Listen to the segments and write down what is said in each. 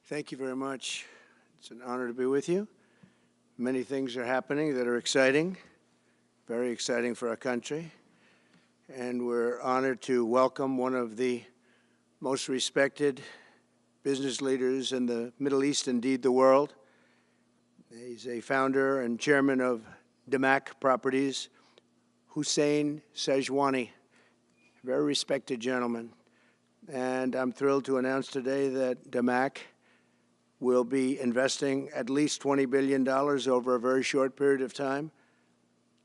Thank you very much. It's an honor to be with you. Many things are happening that are exciting, very exciting for our country. And we're honored to welcome one of the most respected business leaders in the Middle East, indeed the world. He's a founder and chairman of Damac Properties, Hussein Sajwani, a very respected gentleman. And I'm thrilled to announce today that Damac will be investing at least $20 billion over a very short period of time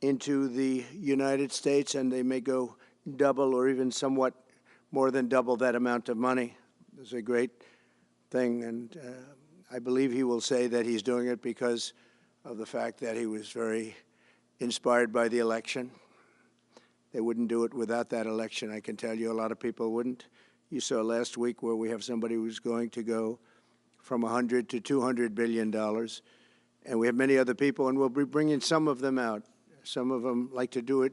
into the United States, and they may go double or even somewhat more than double that amount of money. It's a great thing, and I believe he will say that he's doing it because of the fact that he was very inspired by the election. They wouldn't do it without that election, I can tell you. A lot of people wouldn't. You saw last week where we have somebody who's going to go from $100 to $200 billion. And we have many other people, and we'll be bringing some of them out. Some of them like to do it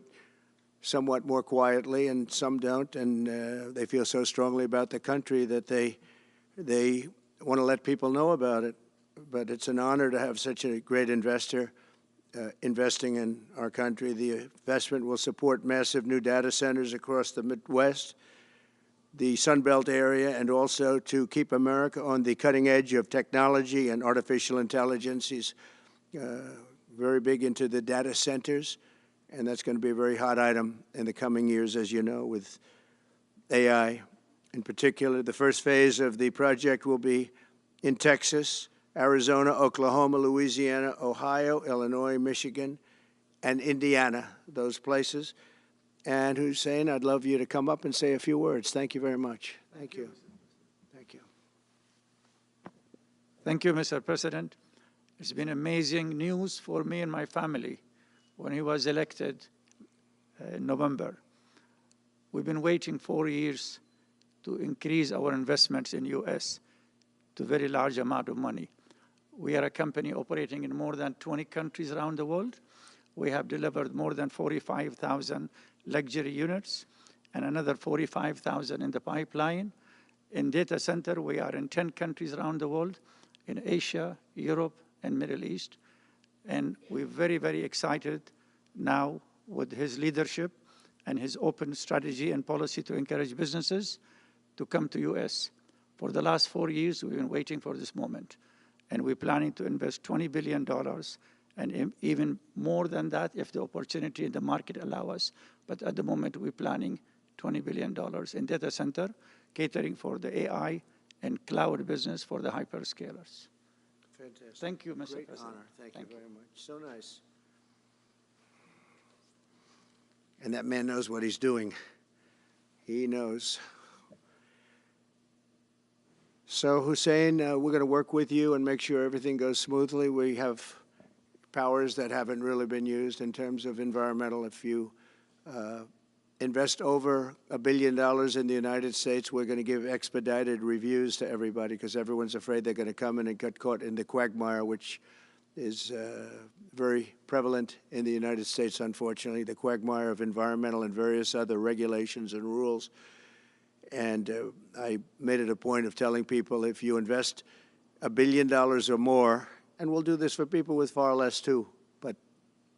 somewhat more quietly, and some don't, and they feel so strongly about the country that they want to let people know about it. But it's an honor to have such a great investor investing in our country. The investment will support massive new data centers across the Midwest, the Sun Belt area, and also to keep America on the cutting edge of technology and artificial intelligence. He's very big into the data centers, and that's going to be a very hot item in the coming years, as you know, with AI. In particular, the first phase of the project will be in Texas, Arizona, Oklahoma, Louisiana, Ohio, Illinois, Michigan, and Indiana, those places. And Hussein, I'd love you to come up and say a few words. Thank you very much. Thank you. Thank you. Thank you, Mr. President. It's been amazing news for me and my family when he was elected in November. We've been waiting 4 years to increase our investments in U.S. to a very large amount of money. We are a company operating in more than 20 countries around the world. We have delivered more than 45,000 luxury units and another 45,000 in the pipeline. In data center, we are in 10 countries around the world, in Asia, Europe, and Middle East. And we're very, very excited now with his leadership and his open strategy and policy to encourage businesses to come to U.S. For the last 4 years, we've been waiting for this moment. And we're planning to invest $20 billion and even more than that if the opportunity in the market allow us. But at the moment, we're planning $20 billion in data center, catering for the AI and cloud business for the hyperscalers. Fantastic. Thank you, Mr. Great President. honor. Thank you very much. So nice. And that man knows what he's doing. He knows. So, Hussein, we're going to work with you and make sure everything goes smoothly. We have powers that haven't really been used in terms of environmental. If you invest over $1 billion in the United States, we're going to give expedited reviews to everybody because everyone's afraid they're going to come in and get caught in the quagmire, which is very prevalent in the United States, unfortunately, the quagmire of environmental and various other regulations and rules. And I made it a point of telling people if you invest $1 billion or more, and we'll do this for people with far less too, but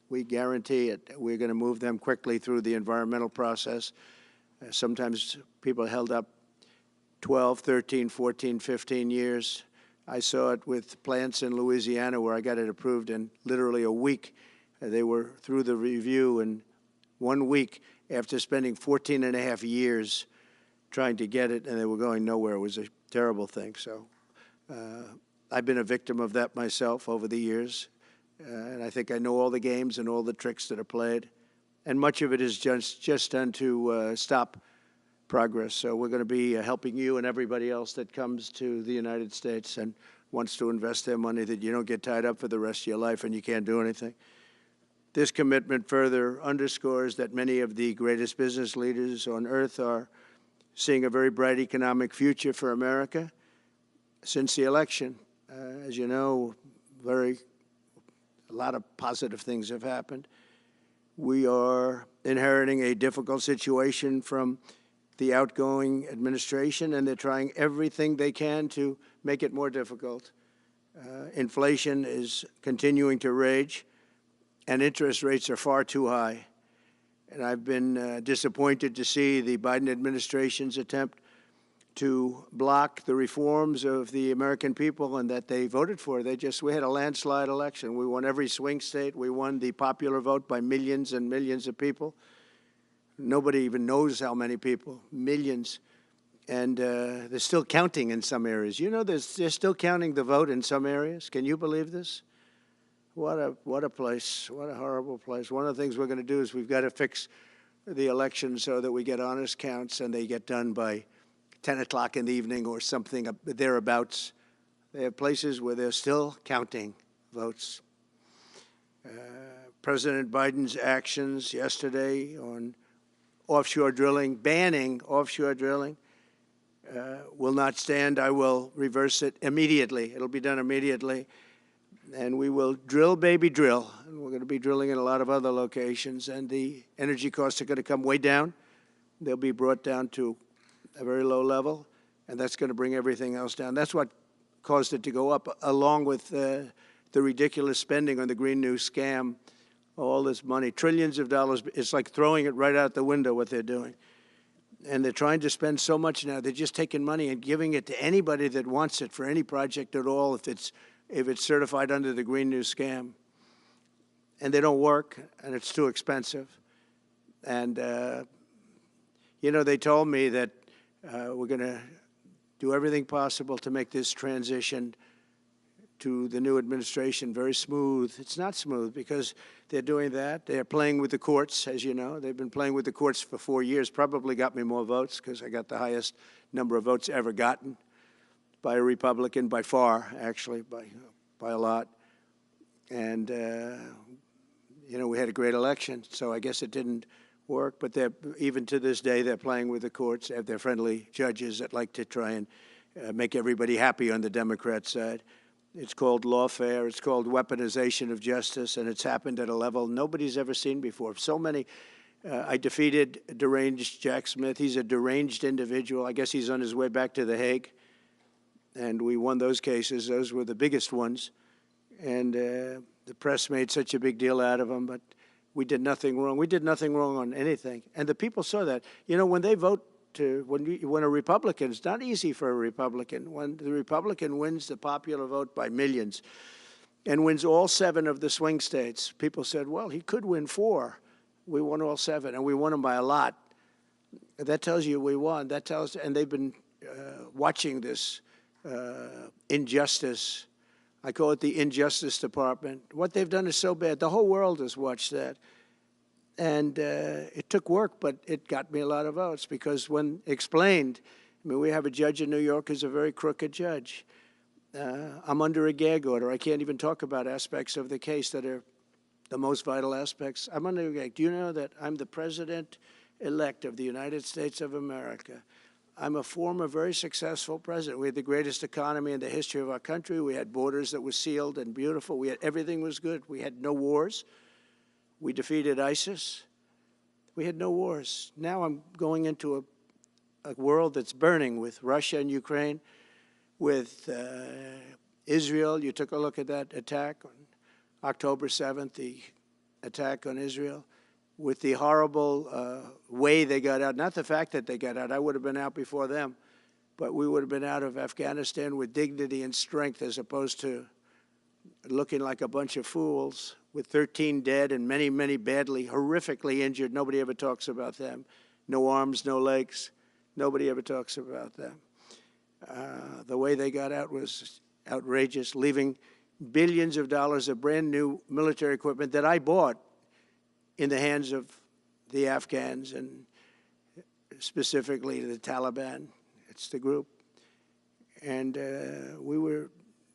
we guarantee it. We're going to move them quickly through the environmental process. Sometimes people held up 12, 13, 14, 15 years. I saw it with plants in Louisiana where I got it approved in literally a week. They were through the review in 1 week after spending 14 and a half years trying to get it, and they were going nowhere. It was a terrible thing. So I've been a victim of that myself over the years, and I think I know all the games and all the tricks that are played, and much of it is just done to stop progress. So we're going to be helping you and everybody else that comes to the United States and wants to invest their money, that you don't get tied up for the rest of your life and you can't do anything. This commitment further underscores that many of the greatest business leaders on earth are seeing a very bright economic future for America since the election. As you know, a lot of positive things have happened. We are inheriting a difficult situation from the outgoing administration, and they're trying everything they can to make it more difficult. Inflation is continuing to rage, and interest rates are far too high. And I've been disappointed to see the Biden administration's attempt to block the reforms of the American people and that they voted for. We had a landslide election. We won every swing state. We won the popular vote by millions and millions of people. Nobody even knows how many people, millions. And they're still counting in some areas. You know, they're still counting the vote in some areas. Can you believe this? What a place, what a horrible place. One of the things we're going to do is we've got to fix the election so that we get honest counts and they get done by 10 o'clock in the evening or something thereabouts. They have places where they're still counting votes. President Biden's actions yesterday on offshore drilling, banning offshore drilling, will not stand. I will reverse it immediately. It'll be done immediately. And we will drill, baby, drill. And we're going to be drilling in a lot of other locations. And the energy costs are going to come way down. They'll be brought down to a very low level. And that's going to bring everything else down. That's what caused it to go up, along with the ridiculous spending on the Green New scam. All this money, trillions of dollars. It's like throwing it right out the window, what they're doing. And they're trying to spend so much now. They're just taking money and giving it to anybody that wants it for any project at all if it's certified under the Green New scam. And they don't work, and it's too expensive. And, you know, they told me that we're going to do everything possible to make this transition to the new administration very smooth. It's not smooth because they're doing that. They're playing with the courts, as you know. They've been playing with the courts for 4 years, probably got me more votes because I got the highest number of votes ever gotten by a Republican, by far, actually, by a lot. And, you know, we had a great election, so I guess it didn't work. But even to this day, they're playing with the courts. They have their friendly judges that like to try and make everybody happy on the Democrat side. It's called lawfare. It's called weaponization of justice, and it's happened at a level nobody's ever seen before. So many. I defeated deranged Jack Smith. He's a deranged individual. I guess he's on his way back to The Hague. And we won those cases. Those were the biggest ones. And the press made such a big deal out of them, but we did nothing wrong. We did nothing wrong on anything. And the people saw that. You know, when they vote when a Republican, it's not easy for a Republican. When the Republican wins the popular vote by millions and wins all 7 of the swing states, people said, well, he could win 4. We won all 7, and we won them by a lot. That tells you we won. That tells, and they've been watching this injustice. I call it the Injustice Department. What they've done is so bad. The whole world has watched that. And it took work, but it got me a lot of votes because when explained, I mean, we have a judge in New York who's a very crooked judge. I'm under a gag order. I can't even talk about aspects of the case that are the most vital aspects. I'm under a gag. Do you know that I'm the president-elect of the United States of America? I'm a former very successful president. We had the greatest economy in the history of our country. We had borders that were sealed and beautiful. Everything was good. We had no wars. We defeated ISIS. We had no wars. Now I'm going into a world that's burning with Russia and Ukraine, with Israel. You took a look at that attack on October 7th, the attack on Israel, with the horrible way they got out. Not the fact that they got out. I would have been out before them. But we would have been out of Afghanistan with dignity and strength as opposed to looking like a bunch of fools with 13 dead and many, many badly, horrifically injured. Nobody ever talks about them. No arms, no legs. Nobody ever talks about them. The way they got out was outrageous, leaving billions of dollars of brand new military equipment that I bought in the hands of the Afghans and specifically the Taliban. It's the group. And we were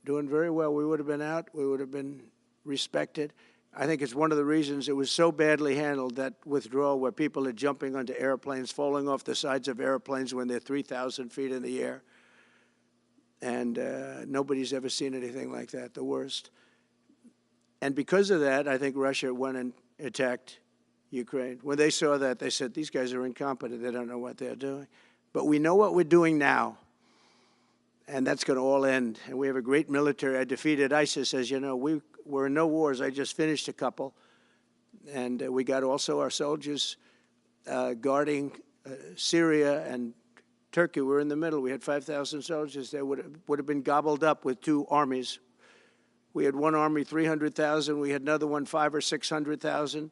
doing very well. We would have been out. We would have been respected. I think it's one of the reasons it was so badly handled, that withdrawal where people are jumping onto airplanes, falling off the sides of airplanes when they're 3,000 feet in the air. And nobody's ever seen anything like that, the worst. And because of that, I think Russia went and attacked Ukraine. When they saw that, they said, these guys are incompetent. They don't know what they're doing. But we know what we're doing now, and that's going to all end. And we have a great military. I defeated ISIS, as you know. We're in no wars. I just finished a couple. And we got also our soldiers guarding Syria and Turkey. We're in the middle. We had 5,000 soldiers. They would have been gobbled up with two armies. We had one army, 300,000. We had another one, 500,000 or 600,000,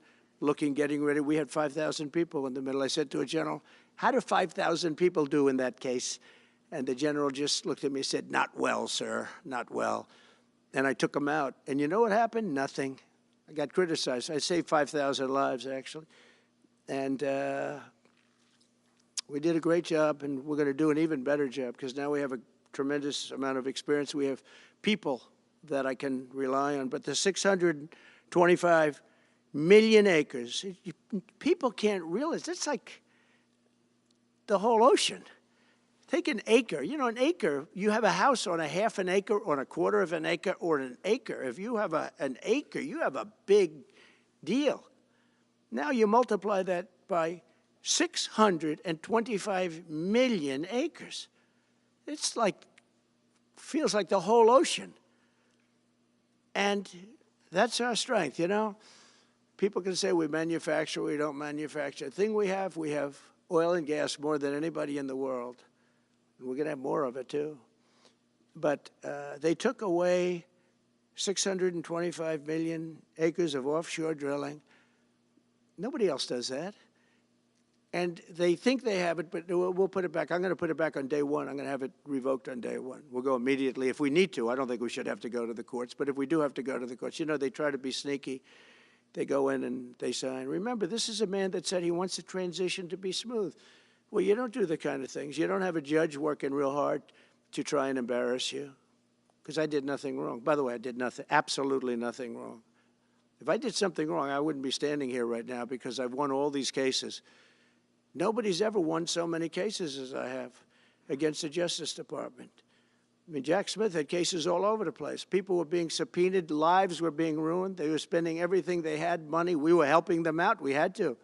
getting ready. We had 5,000 people in the middle. I said to a general, how do 5,000 people do in that case? And the general just looked at me and said, not well, sir, not well. And I took them out. And you know what happened? Nothing. I got criticized. I saved 5,000 lives, actually. And we did a great job, and we're going to do an even better job because now we have a tremendous amount of experience. We have people that I can rely on. But the 625 million acres, people can't realize, that's like the whole ocean. Take an acre. You know, an acre, you have a house on a half an acre, on a quarter of an acre, or an acre. If you have an acre, you have a big deal. Now you multiply that by 625 million acres. It's like, feels like the whole ocean. And that's our strength, you know. People can say we manufacture, we don't manufacture. The thing we have oil and gas more than anybody in the world. We're going to have more of it, too. But they took away 625 million acres of offshore drilling. Nobody else does that. And they think they have it, but we'll put it back. I'm going to put it back on day one. I'm going to have it revoked on day one. We'll go immediately if we need to. I don't think we should have to go to the courts. But if we do have to go to the courts, you know, they try to be sneaky. They go in and they sign. Remember, this is a man that said he wants the transition to be smooth. Well, you don't do the kind of things. You don't have a judge working real hard to try and embarrass you, because I did nothing wrong. By the way, I did nothing, absolutely nothing wrong. If I did something wrong, I wouldn't be standing here right now because I've won all these cases. Nobody's ever won so many cases as I have against the Justice Department. I mean, Jack Smith had cases all over the place. People were being subpoenaed. Lives were being ruined. They were spending everything they had, money. We were helping them out. We had to.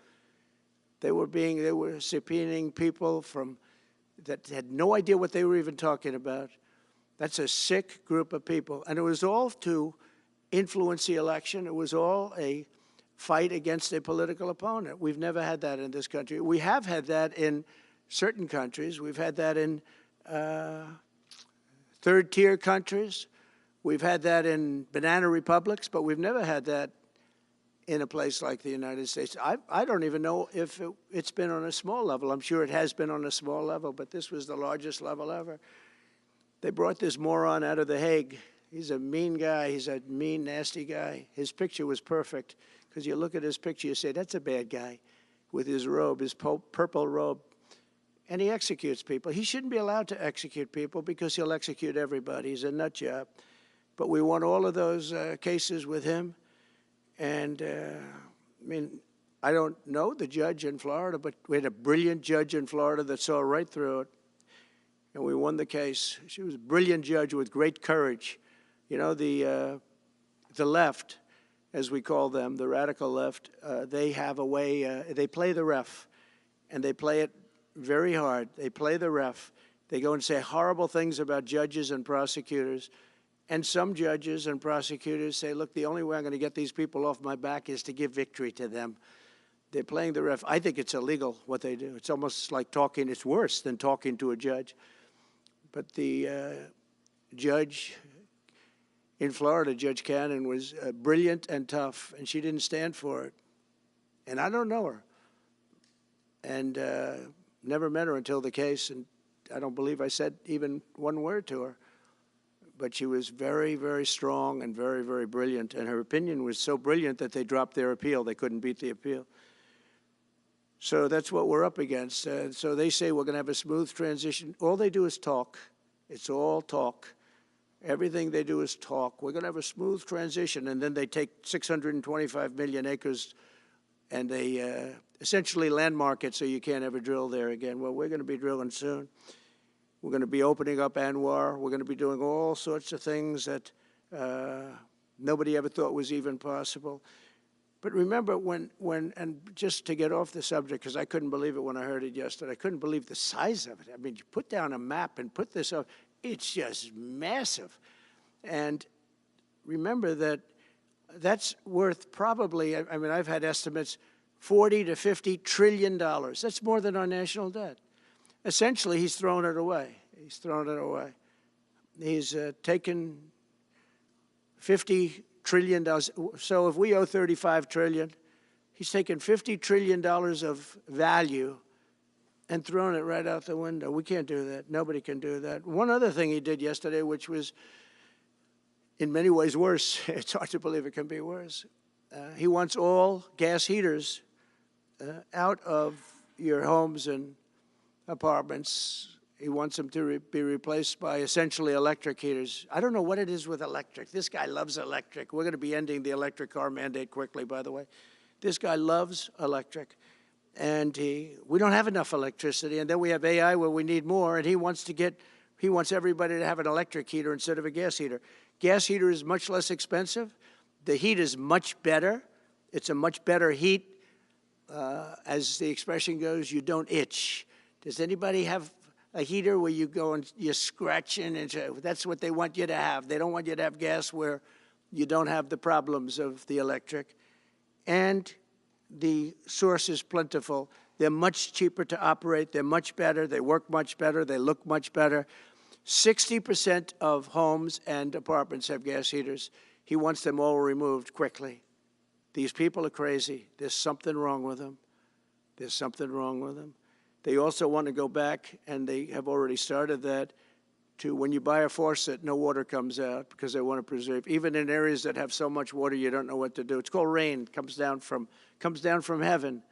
They were subpoenaing people that had no idea what they were even talking about. That's a sick group of people. And it was all to influence the election. It was all a fight against a political opponent. We've never had that in this country. We have had that in certain countries. We've had that in third-tier countries. We've had that in banana republics, but we've never had that in a place like the United States. I don't even know if it's been on a small level. I'm sure it has been on a small level, but this was the largest level ever. They brought this moron out of The Hague. He's a mean guy. He's a mean, nasty guy. His picture was perfect, because you look at his picture, you say, that's a bad guy with his robe, his purple robe. And he executes people. He shouldn't be allowed to execute people because he'll execute everybody. He's a nut job. But we won all of those cases with him. And, I mean, I don't know the judge in Florida, but we had a brilliant judge in Florida that saw right through it. And we won the case. She was a brilliant judge with great courage. You know, the left, as we call them, the radical left, they have a way, they play the ref, and they play it very hard. They play the ref. They go and say horrible things about judges and prosecutors. And some judges and prosecutors say, look, the only way I'm going to get these people off my back is to give victory to them. They're playing the ref. I think it's illegal what they do. It's almost like talking. It's worse than talking to a judge. But the judge in Florida, Judge Cannon, was brilliant and tough, and she didn't stand for it. And I don't know her. And never met her until the case, and I don't believe I said even one word to her. But she was very, very strong and very, very brilliant. And her opinion was so brilliant that they dropped their appeal. They couldn't beat the appeal. So that's what we're up against. So they say we're going to have a smooth transition. All they do is talk. It's all talk. Everything they do is talk. We're going to have a smooth transition. And then they take 625 million acres and they essentially landmark it so you can't ever drill there again. Well, we're going to be drilling soon. We're going to be opening up Anwar. We're going to be doing all sorts of things that nobody ever thought was even possible. But remember and just to get off the subject, because I couldn't believe it when I heard it yesterday, I couldn't believe the size of it. I mean, you put down a map and put this up, it's just massive. And remember that that's worth probably, I mean, I've had estimates, 40 to 50 trillion dollars. That's more than our national debt. Essentially, he's thrown it away. He's thrown it away. He's taken $50 trillion. So if we owe $35 trillion, he's taken $50 trillion of value and thrown it right out the window. We can't do that. Nobody can do that. One other thing he did yesterday, which was in many ways worse, it's hard to believe it can be worse. He wants all gas heaters out of your homes and apartments. He wants them to be replaced by essentially electric heaters. I don't know what it is with electric. This guy loves electric. We're going to be ending the electric car mandate quickly, by the way. This guy loves electric. And we don't have enough electricity. And then we have AI where we need more. And he wants everybody to have an electric heater instead of a gas heater. Gas heater is much less expensive. The heat is much better. It's a much better heat. As the expression goes, you don't itch. Does anybody have a heater where you go and you're scratching? And that's what they want you to have. They don't want you to have gas where you don't have the problems of the electric. And the source is plentiful. They're much cheaper to operate. They're much better. They work much better. They look much better. 60% of homes and apartments have gas heaters. He wants them all removed quickly. These people are crazy. There's something wrong with them. There's something wrong with them. They also want to go back, and they have already started that, to when you buy a faucet, no water comes out because they want to preserve. Even in areas that have so much water, you don't know what to do. It's called rain. It comes down from heaven.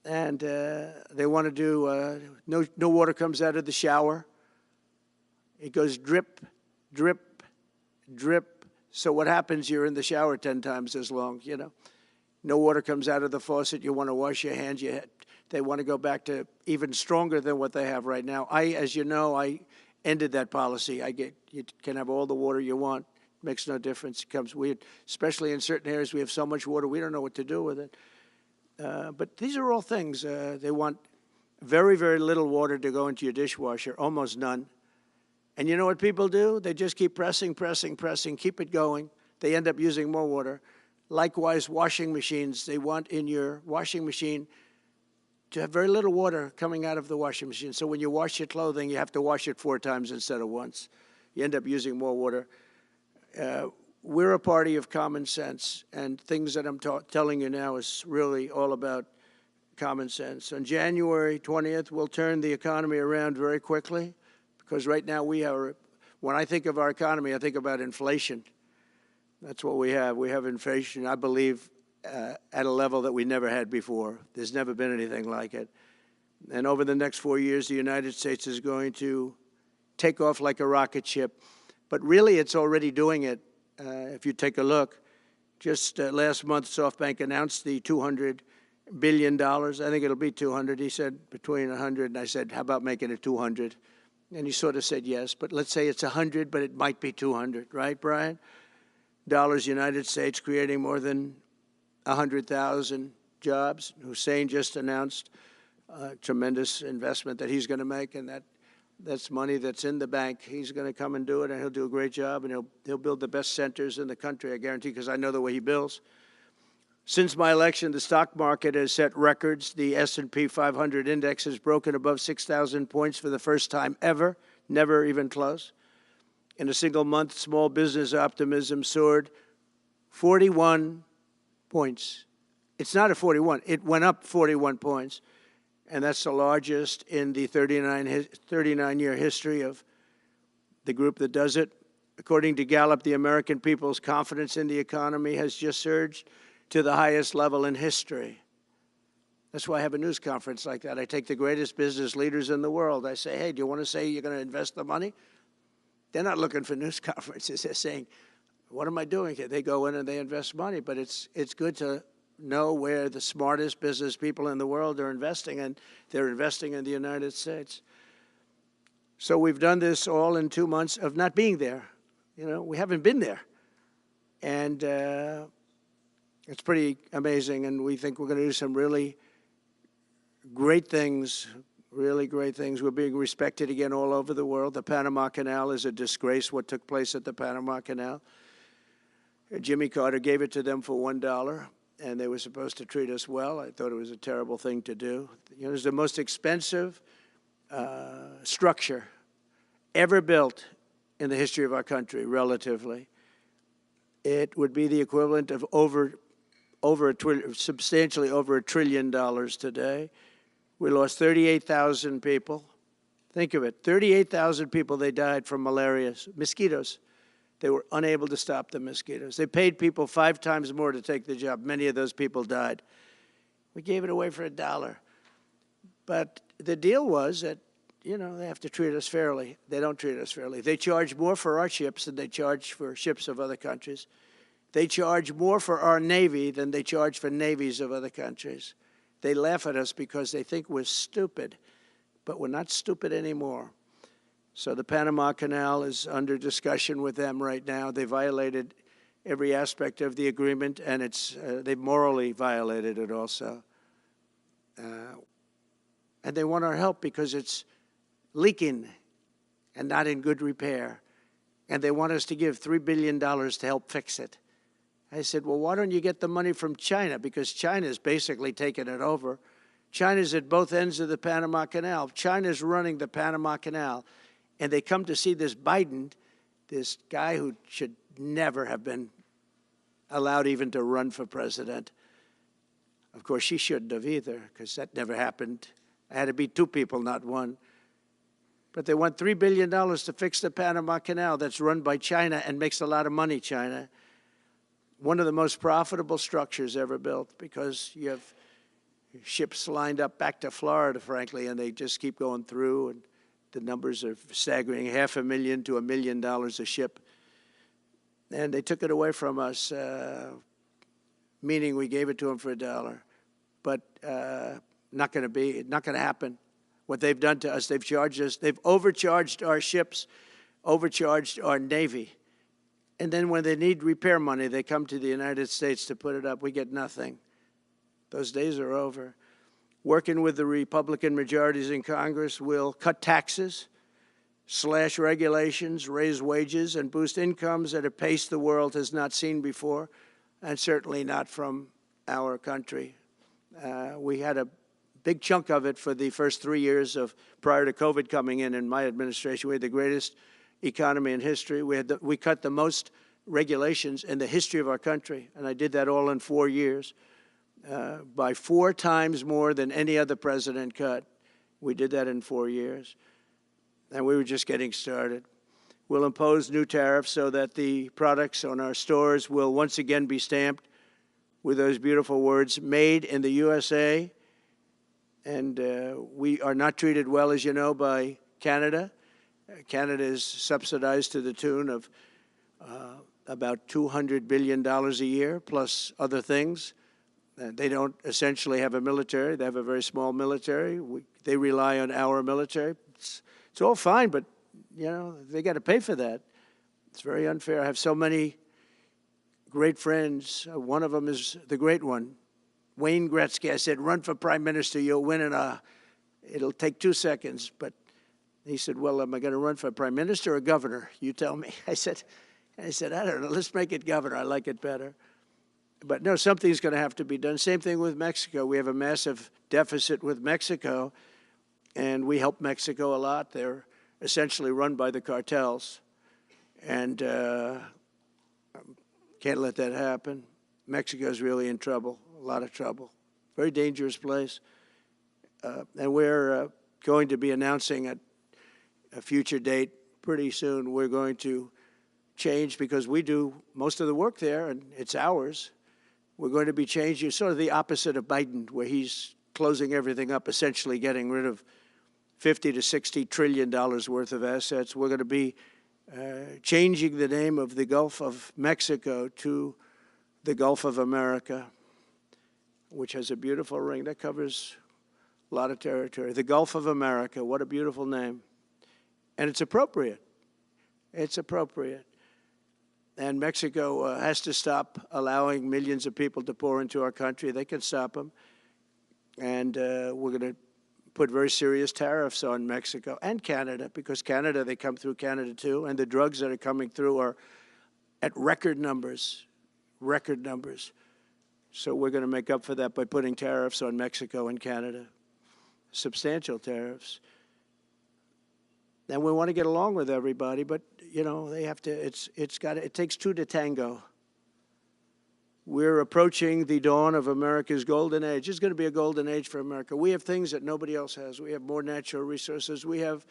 And they want to do, no water comes out of the shower. It goes drip, drip, drip. So what happens, you're in the shower 10 times as long, you know. No water comes out of the faucet. You want to wash your hands. They want to go back to even stronger than what they have right now. As you know, I ended that policy. You can have all the water you want. It makes no difference. It comes weird, especially in certain areas. We have so much water, we don't know what to do with it. But these are all things. They want very, very little water to go into your dishwasher, almost none. And you know what people do? They just keep pressing, pressing, pressing, keep it going. They end up using more water. Likewise, washing machines. They want in your washing machine to have very little water coming out of the washing machine. So when you wash your clothing, you have to wash it 4 times instead of once. You end up using more water. We're a party of common sense, and things that I'm telling you now is really all about common sense. On January 20th, we'll turn the economy around very quickly, because right now when I think of our economy, I think about inflation. That's what we have. We have inflation, I believe, at a level that we never had before. There's never been anything like it. And over the next 4 years, the United States is going to take off like a rocket ship. But really, it's already doing it. If you take a look, just last month, SoftBank announced the $200 billion. I think it'll be 200. He said between 100, and I said, how about making it 200? And he sort of said yes, but let's say it's 100, but it might be 200, right, Brian? Dollars, United States, creating more than 100,000 jobs. Hussein just announced a tremendous investment that he's going to make, and that's money that's in the bank. He's going to come and do it, and he'll do a great job, and he'll build the best centers in the country, I guarantee, because I know the way he builds. Since my election, the stock market has set records. The S&P 500 index has broken above 6,000 points for the first time ever, never even close. In a single month, small business optimism soared 41 points. It's not a 41. It went up 41 points. And that's the largest in the 39-year history of the group that does it. According to Gallup, the American people's confidence in the economy has just surged to the highest level in history. That's why I have a news conference like that. I take the greatest business leaders in the world. I say, hey, do you want to say you're going to invest the money? They're not looking for news conferences. They're saying, what am I doing here? They go in and they invest money, but it's good to know where the smartest business people in the world are investing, and they're investing in the United States. So we've done this all in 2 months of not being there. You know, we haven't been there. And It's pretty amazing, and we think we're going to do some really great things, really great things. We're being respected again all over the world. The Panama Canal is a disgrace, what took place at the Panama Canal. Jimmy Carter gave it to them for $1, and they were supposed to treat us well. I thought it was a terrible thing to do. You know, it was the most expensive structure ever built in the history of our country, relatively. It would be the equivalent of substantially over $1 trillion today. We lost 38,000 people. Think of it, 38,000 people, they died from malaria, mosquitoes. They were unable to stop the mosquitoes. They paid people 5 times more to take the job. Many of those people died. We gave it away for $1. But the deal was that, you know, they have to treat us fairly. They don't treat us fairly. They charge more for our ships than they charge for ships of other countries. They charge more for our Navy than they charge for navies of other countries. They laugh at us because they think we're stupid, but we're not stupid anymore. So the Panama Canal is under discussion with them right now. They violated every aspect of the agreement, and they morally violated it also. And they want our help because it's leaking and not in good repair. And they want us to give $3 billion to help fix it. I said, well, why don't you get the money from China? Because China's basically taken it over. China's at both ends of the Panama Canal. China's running the Panama Canal. And they come to see this Biden, this guy who should never have been allowed even to run for president. Of course, she shouldn't have either, because that never happened. I had to be 2 people, not 1. But they want $3 billion to fix the Panama Canal that's run by China and makes a lot of money, China. One of the most profitable structures ever built, because you have ships lined up back to Florida, frankly, and they just keep going through, and the numbers are staggering, $500,000 to $1 million a ship. And they took it away from us, meaning we gave it to them for $1. But not going to happen. What they've done to us, they've charged us, they've overcharged our ships, overcharged our Navy. And then when they need repair money, they come to the United States to put it up. We get nothing. Those days are over. Working with the Republican majorities in Congress, we'll cut taxes, slash regulations, raise wages, and boost incomes at a pace the world has not seen before, and certainly not from our country. We had a big chunk of it for the first 3 years prior to COVID coming in my administration. We had the greatest economy in history. We cut the most regulations in the history of our country, and I did that all in 4 years, by 4 times more than any other president cut. We did that in 4 years, and we were just getting started. We'll impose new tariffs so that the products on our stores will once again be stamped with those beautiful words, made in the USA. And we are not treated well, as you know, by Canada. Canada is subsidized to the tune of about $200 billion a year, plus other things. They don't essentially have a military. They have a very small military. They rely on our military. It's all fine, but, you know, they got to pay for that. It's very unfair. I have so many great friends. One of them is the great one, Wayne Gretzky. I said, run for prime minister. You'll win it'll take 2 seconds. But he said, well, am I going to run for prime minister or governor? You tell me. I said, I don't know. Let's make it governor. I like it better. But no, something's going to have to be done. Same thing with Mexico. We have a massive deficit with Mexico, and we help Mexico a lot. They're essentially run by the cartels, and can't let that happen. Mexico's really in trouble, a lot of trouble. Very dangerous place. And we're going to be announcing at a future date pretty soon. We're going to change, because we do most of the work there, and it's ours. We're going to be changing, sort of the opposite of Biden, where he's closing everything up, essentially getting rid of $50 to $60 trillion worth of assets. We're going to be changing the name of the Gulf of Mexico to the Gulf of America, which has a beautiful ring that covers a lot of territory. The Gulf of America, what a beautiful name. And it's appropriate. It's appropriate. And Mexico has to stop allowing millions of people to pour into our country. They can stop them. And we're going to put very serious tariffs on Mexico and Canada, because Canada, they come through Canada too, and the drugs that are coming through are at record numbers, record numbers. So we're going to make up for that by putting tariffs on Mexico and Canada, substantial tariffs. And we want to get along with everybody, but, you know, they have to, it takes two to tango. We're approaching the dawn of America's golden age. It's going to be a golden age for America. We have things that nobody else has. We have more natural resources. We have,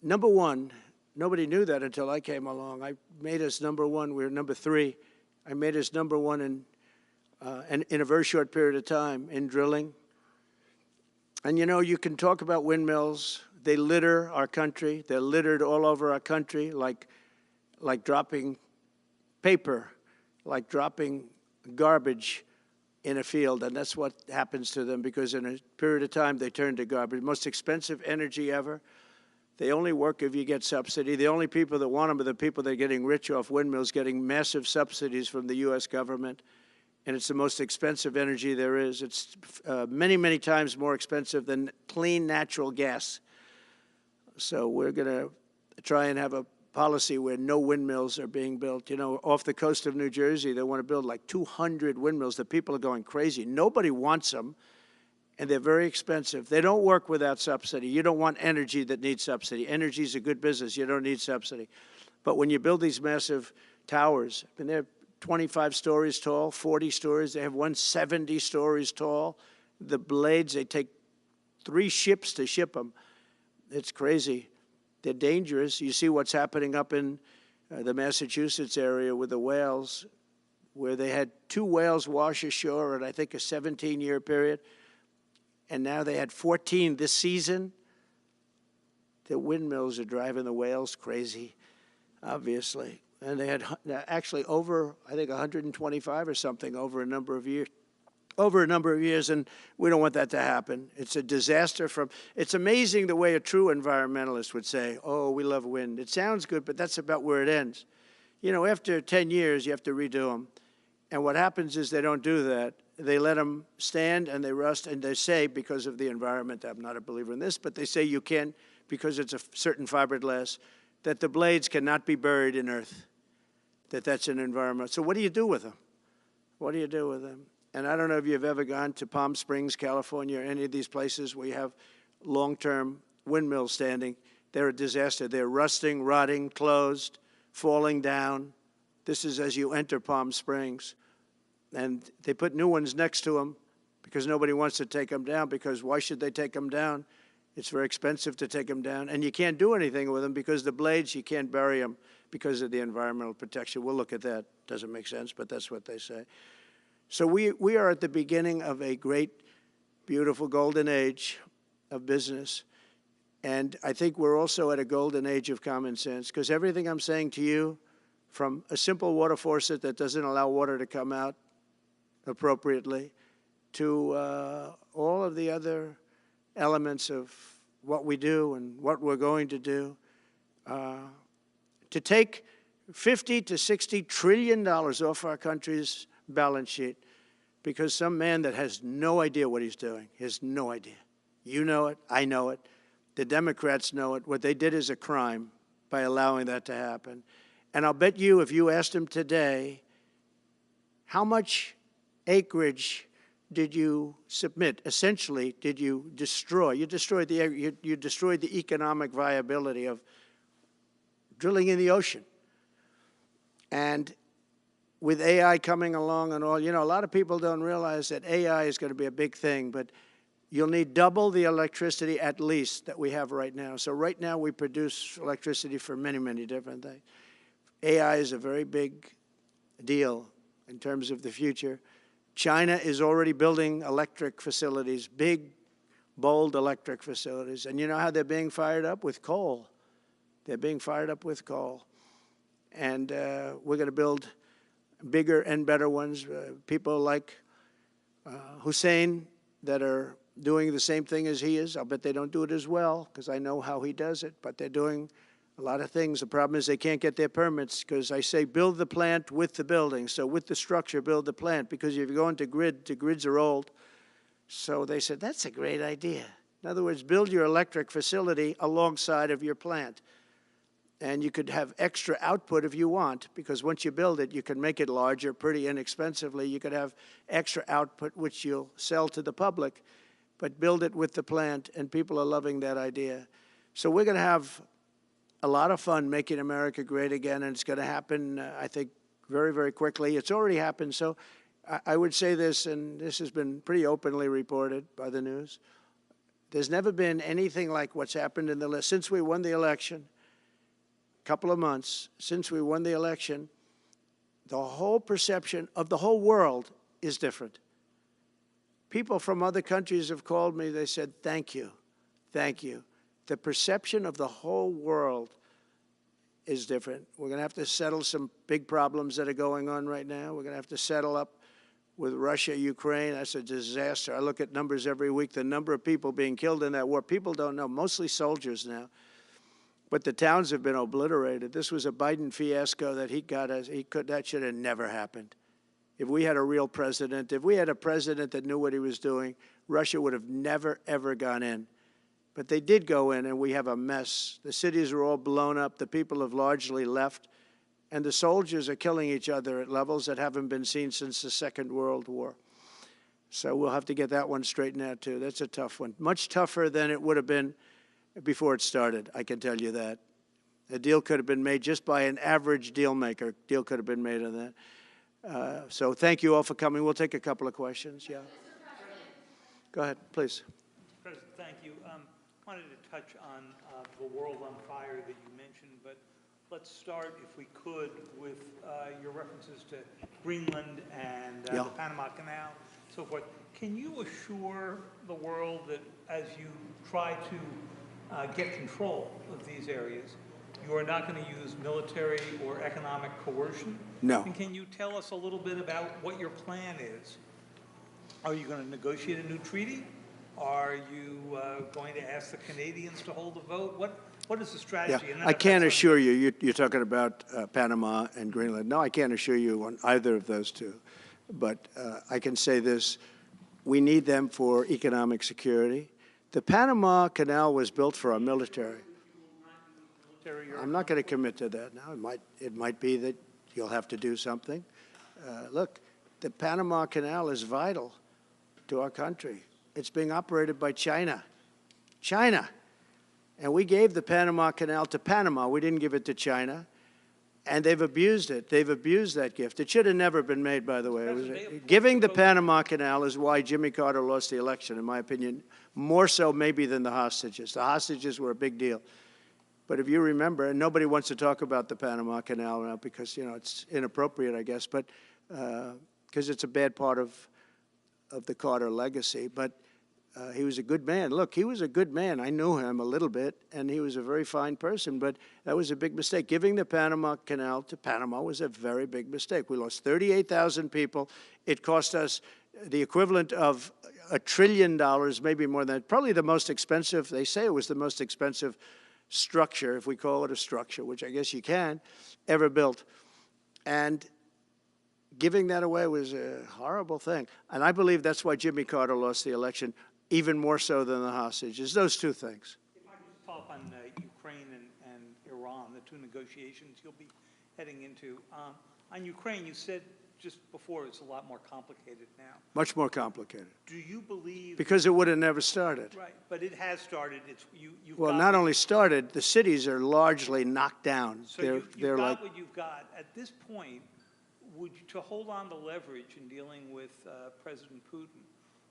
number one, nobody knew that until I came along. I made us number one. We were number three. I made us number one in a very short period of time in drilling. And, you know, you can talk about windmills. They litter our country. They're littered all over our country like dropping paper, like dropping garbage in a field. And that's what happens to them, because in a period of time, they turn to garbage. Most expensive energy ever. They only work if you get subsidy. The only people that want them are the people that are getting rich off windmills, getting massive subsidies from the U.S. government. And it's the most expensive energy there is. It's many, many times more expensive than clean natural gas. So we're going to try and have a policy where no windmills are being built. You know, off the coast of New Jersey, they want to build like 200 windmills. The people are going crazy. Nobody wants them, and they're very expensive. They don't work without subsidy. You don't want energy that needs subsidy. Energy is a good business. You don't need subsidy. But when you build these massive towers, I mean, they're 25 stories tall, 40 stories. They have one 70 stories tall. The blades, they take 3 ships to ship them. It's crazy. They're dangerous. You see what's happening up in the Massachusetts area with the whales, where they had 2 whales wash ashore in, I think, a 17-year period. And now they had 14 this season. The windmills are driving the whales crazy, obviously. And they had actually over, I think, 125 or something over a number of years. And we don't want that to happen. It's a disaster it's amazing the way a true environmentalist would say, oh, we love wind. It sounds good, but that's about where it ends. You know, after 10 years, you have to redo them. And what happens is they don't do that. They let them stand and they rust, and they say, because of the environment, I'm not a believer in this, but they say you can't, because it's a certain fiberglass, that the blades cannot be buried in earth, that's an environment. So what do you do with them? What do you do with them? And I don't know if you've ever gone to Palm Springs, California, or any of these places where you have long-term windmills standing. They're a disaster. They're rusting, rotting, closed, falling down. This is as you enter Palm Springs. And they put new ones next to them because nobody wants to take them down, because why should they take them down? It's very expensive to take them down. And you can't do anything with them because the blades, you can't bury them because of the environmental protection. We'll look at that. Doesn't make sense, but that's what they say. So we are at the beginning of a great, beautiful golden age of business. And I think we're also at a golden age of common sense, because everything I'm saying to you, from a simple water faucet that doesn't allow water to come out appropriately, to all of the other elements of what we do and what we're going to do, to take $50 to $60 trillion off our country's balance sheet because some man that has no idea what he's doing, he has no idea. You know it, I know it, the Democrats know it. What they did is a crime by allowing that to happen. And I'll bet you, if you asked him today, how much acreage did you submit? Essentially, did you destroy? You destroyed the economic viability of drilling in the ocean. And with AI coming along and all, you know, a lot of people don't realize that AI is going to be a big thing, but you'll need double the electricity at least that we have right now. So right now we produce electricity for many, many different things. AI is a very big deal in terms of the future. China is already building electric facilities, big, bold electric facilities. And you know how they're being fired up? With coal. They're being fired up with coal. And we're going to build bigger and better ones. People like Hussein that are doing the same thing as he is. I'll bet they don't do it as well because I know how he does it, but they're doing A lot of things, the problem is they can't get their permits because I say build the plant with the building. So with the structure, build the plant, because if you go into grid, the grids are old. So they said, that's a great idea. In other words, build your electric facility alongside of your plant. And you could have extra output if you want, because once you build it, you can make it larger pretty inexpensively. You could have extra output, which you'll sell to the public, but build it with the plant, and people are loving that idea. So we're going to have a lot of fun making America great again, and it's going to happen, I think, very, very quickly. It's already happened. So I would say this, and this has been pretty openly reported by the news. There's never been anything like what's happened in the list since we won the election. Couple of months since we won the election, the whole perception of the whole world is different. People from other countries have called me. They said, thank you, thank you. The perception of the whole world is different. We're going to have to settle some big problems that are going on right now. We're going to have to settle up with Russia, Ukraine. That's a disaster. I look at numbers every week, the number of people being killed in that war. People don't know, mostly soldiers now. But the towns have been obliterated. This was a Biden fiasco that that should have never happened. If we had a real president, if we had a president that knew what he was doing, Russia would have never, ever gone in. But they did go in, and we have a mess. The cities are all blown up. The people have largely left. And the soldiers are killing each other at levels that haven't been seen since the Second World War. So we'll have to get that one straightened out, too. That's a tough one. Much tougher than it would have been before it started, I can tell you that. A deal could have been made just by an average deal maker. Deal could have been made on that. So thank you all for coming. We'll take a couple of questions. Yeah. Go ahead, please. President, thank you. Wanted to touch on the world on fire that you mentioned, but let's start, if we could, with your references to Greenland and the Panama Canal, so forth. Can you assure the world that as you try to get control of these areas, you are not going to use military or economic coercion? No. And can you tell us a little bit about what your plan is? Are you going to negotiate a new treaty? Are you going to ask the Canadians to hold a vote? What is the strategy? Yeah. I can't assure you, you're talking about Panama and Greenland. No, I can't assure you on either of those two. But I can say this, we need them for economic security. The Panama Canal was built for our military. I'm not going to commit to that now. It might be that you'll have to do something. Look, the Panama Canal is vital to our country. It's being operated by China. China. And we gave the Panama Canal to Panama. We didn't give it to China. And they've abused it. They've abused that gift. It should have never been made, by the way. Giving the Panama Canal is why Jimmy Carter lost the election, in my opinion, more so maybe than the hostages. The hostages were a big deal. But if you remember, and nobody wants to talk about the Panama Canal now because, you know, it's inappropriate, I guess, but because it's a bad part of the Carter legacy. But he was a good man. Look, he was a good man. I knew him a little bit, and he was a very fine person, but that was a big mistake. Giving the Panama Canal to Panama was a very big mistake. We lost 38,000 people. It cost us the equivalent of $1 trillion, maybe more than that. Probably the most expensive, they say it was the most expensive structure, if we call it a structure, which I guess you can, ever built. And giving that away was a horrible thing. And I believe that's why Jimmy Carter lost the election, even more so than the hostages. Those two things. If I could just follow up on Ukraine and Iran, the two negotiations you'll be heading into. On Ukraine, you said just before it's a lot more complicated now. Much more complicated. Do you believe... Because it would have never started. Right, but it has started. Well, not only started, the cities are largely knocked down. So you've got what you've got. At this point, to hold on to leverage in dealing with President Putin,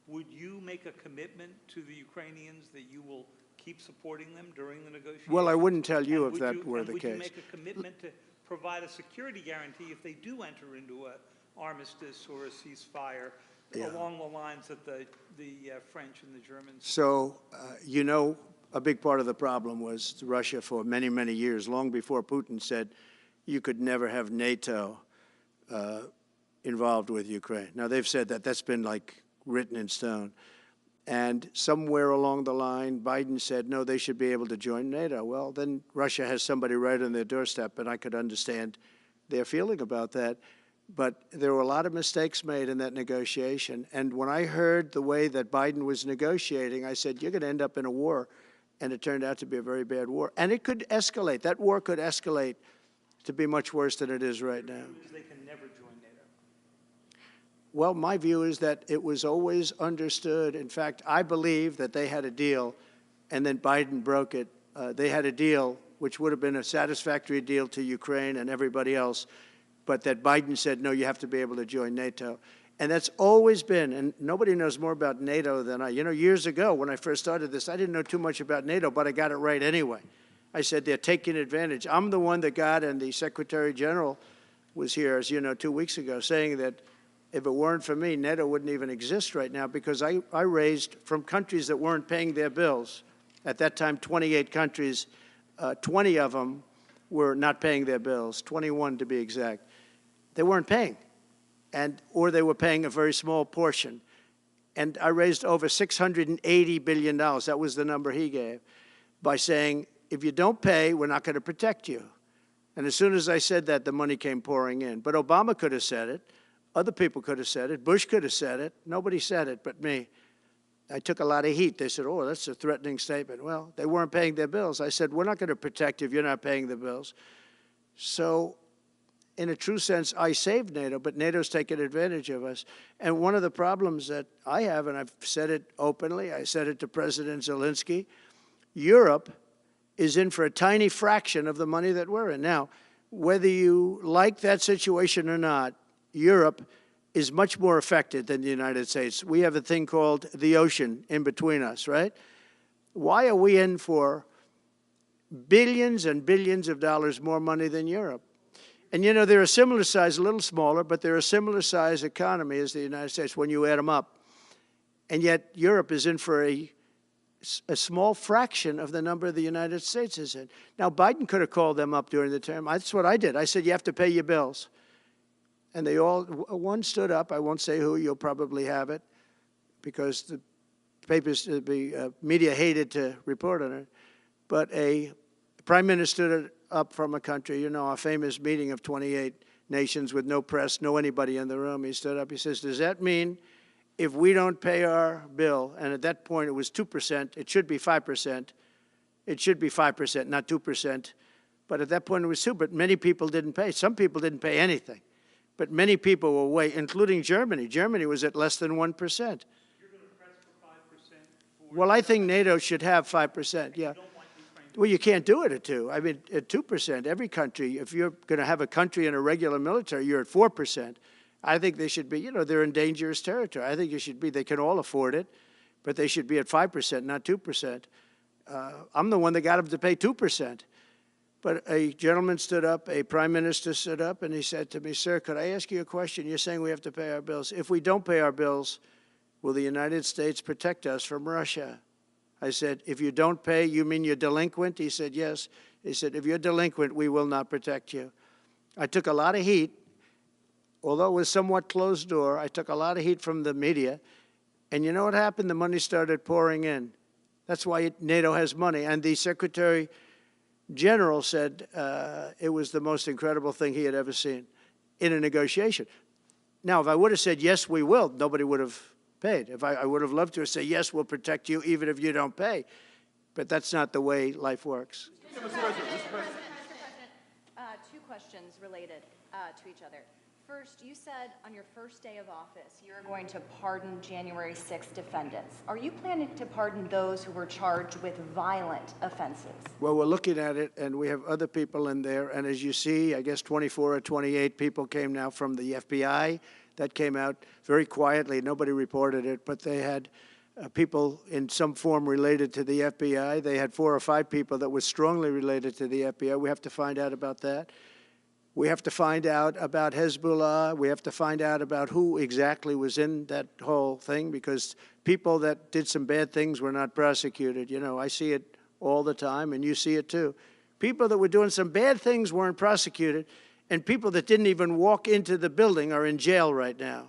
would you make a commitment to the Ukrainians that you will keep supporting them during the negotiations? Well, I wouldn't tell you if that were the case. Would you make a commitment to provide a security guarantee if they do enter into an armistice or a ceasefire along the lines that the French and the Germans? So, you know, a big part of the problem was Russia for many, many years, long before Putin said you could never have NATO involved with Ukraine. Now, they've said that. That's been like written in stone. And somewhere along the line, Biden said, no, they should be able to join NATO. Well, then Russia has somebody right on their doorstep, and I could understand their feeling about that. But there were a lot of mistakes made in that negotiation. And when I heard the way that Biden was negotiating, I said, you're going to end up in a war. And it turned out to be a very bad war. And it could escalate. That war could escalate to be much worse than it is right now. They can never join NATO. Well, my view is that it was always understood. In fact, I believe that they had a deal, and then Biden broke it. They had a deal which would have been a satisfactory deal to Ukraine and everybody else, but that Biden said, no, you have to be able to join NATO. And that's always been, and nobody knows more about NATO than I. You know, years ago when I first started this, I didn't know too much about NATO, but I got it right anyway. I said they're taking advantage. I'm the one that got, and the Secretary General was here, as you know, 2 weeks ago, saying that if it weren't for me, NATO wouldn't even exist right now, because I raised from countries that weren't paying their bills. At that time, 28 countries, 20 of them were not paying their bills, 21 to be exact. They weren't paying, or they were paying a very small portion. And I raised over $680 billion. That was the number he gave, by saying, if you don't pay, we're not going to protect you. And as soon as I said that, the money came pouring in. But Obama could have said it. Other people could have said it. Bush could have said it. Nobody said it but me. I took a lot of heat. They said, oh, that's a threatening statement. Well, they weren't paying their bills. I said, we're not going to protect you if you're not paying the bills. So in a true sense, I saved NATO, but NATO's taken advantage of us. And one of the problems that I have, and I've said it openly, I said it to President Zelensky, Europe is in for a tiny fraction of the money that we're in. Now, whether you like that situation or not, Europe is much more affected than the United States. We have a thing called the ocean in between us, right? Why are we in for billions and billions of dollars more money than Europe? And, you know, they're a similar size, a little smaller, but they're a similar size economy as the United States when you add them up. And yet Europe is in for a small fraction of the number the United States is in. Now, Biden could have called them up during the term. That's what I did. I said, you have to pay your bills. And they all, one stood up. I won't say who. You'll probably have it, because the papers, the media hated to report on it. But a prime minister stood up from a country, you know, a famous meeting of 28 nations with no press, no anybody in the room. He stood up. He says, does that mean if we don't pay our bill, and at that point it was 2%, it should be 5%. It should be 5%, not 2%. But at that point it was 2%. But many people didn't pay. Some people didn't pay anything. But many people were way, including Germany. Germany was at less than 1%. You're going to press for 5%? Well, I think NATO should have 5%, yeah. Well, you can't do it at 2%. I mean, at 2%, every country, if you're going to have a country in a regular military, you're at 4%. I think they should be, you know, they're in dangerous territory. I think it should be, they can all afford it, but they should be at 5%, not 2%. I'm the one that got them to pay 2%. But a gentleman stood up, a prime minister stood up, and he said to me, sir, could I ask you a question? You're saying we have to pay our bills. If we don't pay our bills, will the United States protect us from Russia? I said, if you don't pay, you mean you're delinquent? He said, yes. He said, if you're delinquent, we will not protect you. I took a lot of heat. Although it was somewhat closed door, I took a lot of heat from the media. And you know what happened? The money started pouring in. That's why NATO has money. And the Secretary General said it was the most incredible thing he had ever seen in a negotiation. Now, if I would have said, yes, we will, nobody would have paid. If I would have loved to say, yes, we'll protect you even if you don't pay. But that's not the way life works. Mr. President, two questions related to each other. First, you said on your first day of office you're going to pardon January 6th defendants. Are you planning to pardon those who were charged with violent offenses? Well, we're looking at it, and we have other people in there. And as you see, I guess 24 or 28 people came now from the FBI. That came out very quietly. Nobody reported it, but they had people in some form related to the FBI. They had 4 or 5 people that were strongly related to the FBI. We have to find out about that. We have to find out about Hezbollah. We have to find out about who exactly was in that whole thing, because people that did some bad things were not prosecuted. You know, I see it all the time, and you see it too. People that were doing some bad things weren't prosecuted, and people that didn't even walk into the building are in jail right now.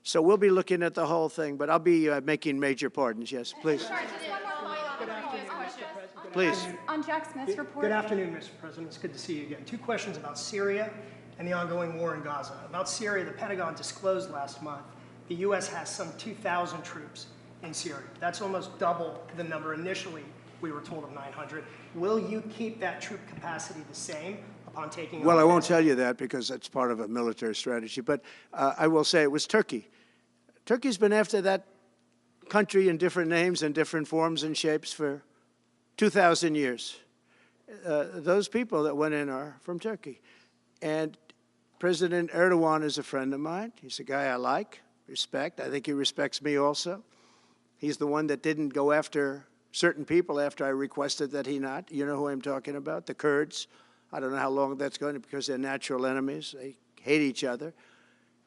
So we'll be looking at the whole thing, but I'll be making major pardons. Yes, please. Sorry, just one more follow-up. Please. On Jack Smith's report. Good afternoon, Mr. President. It's good to see you again. Two questions about Syria and the ongoing war in Gaza. About Syria, the Pentagon disclosed last month the U.S. has some 2,000 troops in Syria. That's almost double the number initially we were told of 900. Will you keep that troop capacity the same upon taking Well, I over? won't tell you that because that's part of a military strategy, but I will say it was Turkey. Turkey's been after that country in different names and different forms and shapes for 2,000 years. Those people that went in are from Turkey. And President Erdogan is a friend of mine. He's a guy I like, respect. I think he respects me also. He's the one that didn't go after certain people after I requested that he not. You know who I'm talking about, the Kurds. I don't know how long that's going to, because they're natural enemies. They hate each other.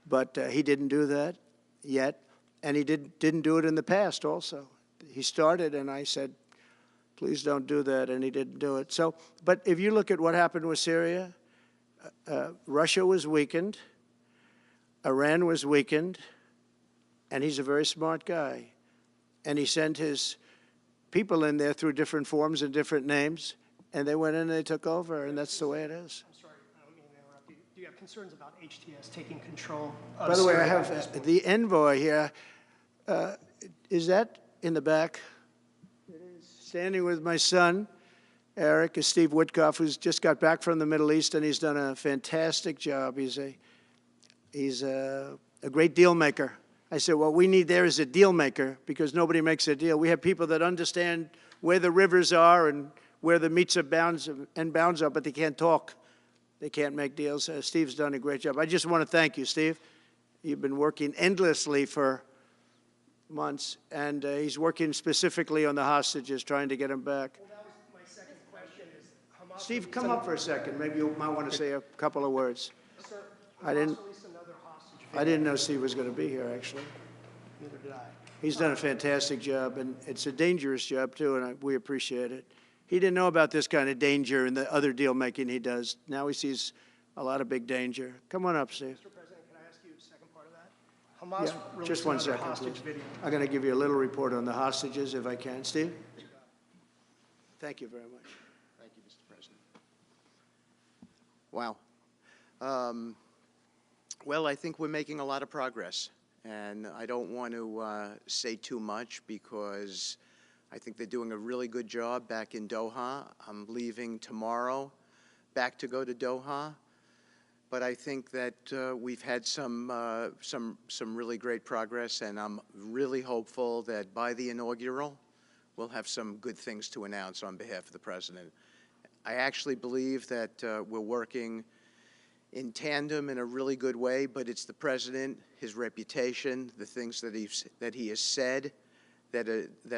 But he didn't do that yet. And he didn't do it in the past also. He started, and I said, please don't do that, and he didn't do it. So, but if you look at what happened with Syria, Russia was weakened, Iran was weakened, and he's a very smart guy. And he sent his people in there through different forms and different names, and they went in and they took over, and that's the way it is. I'm sorry, I don't mean to interrupt you. Do you have concerns about HTS taking control of By the way, I Syria at this have point? the envoy here. Is that in the back? Standing with my son, Eric, is Steve Woodcoff, who's just got back from the Middle East, and he's done a fantastic job. He's a great deal maker. I said, what we need there is a deal maker, because nobody makes a deal. We have people that understand where the rivers are and where the meets and bounds are, but they can't talk. They can't make deals. Steve's done a great job. I just want to thank you, Steve. You've been working endlessly for months, and he's working specifically on the hostages, trying to get them back. Well, that was my second question is Hamas. Steve, come up for a second. Maybe you might want to say a couple of words. Sir, I didn't- Hamas released another hostage. I didn't know Steve was going to be here, actually. Neither did I. He's done a fantastic job, and it's a dangerous job, too, and we appreciate it. He didn't know about this kind of danger and the other deal-making he does. Now he sees a lot of big danger. Come on up, Steve. Mr. President, can I ask you a second part of that? Hamas Yeah, released just one another second, hostage please. video. I'm going to give you a little report on the hostages, if I can. Steve? Thank you very much. Thank you, Mr. President. Wow. Well, I think we're making a lot of progress, and I don't want to say too much because I think they're doing a really good job back in Doha. I'm leaving tomorrow back to go to Doha, but I think that we've had some really great progress, and I'm really hopeful that by the inaugural, we'll have some good things to announce on behalf of the President. I actually believe that we're working in tandem in a really good way, but it's the President, his reputation, the things that he has said that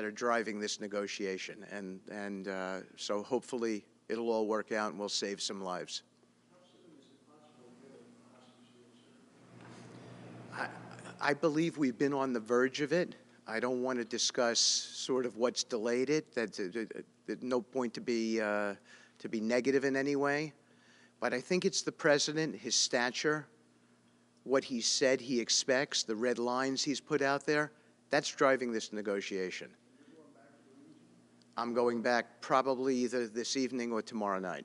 are driving this negotiation. And so hopefully it'll all work out and we'll save some lives. I believe we've been on the verge of it. I don't want to discuss sort of what's delayed it. There's no point to be negative in any way. But I think it's the President, his stature, what he said he expects, the red lines he's put out there, that's driving this negotiation. I'm going back probably either this evening or tomorrow night.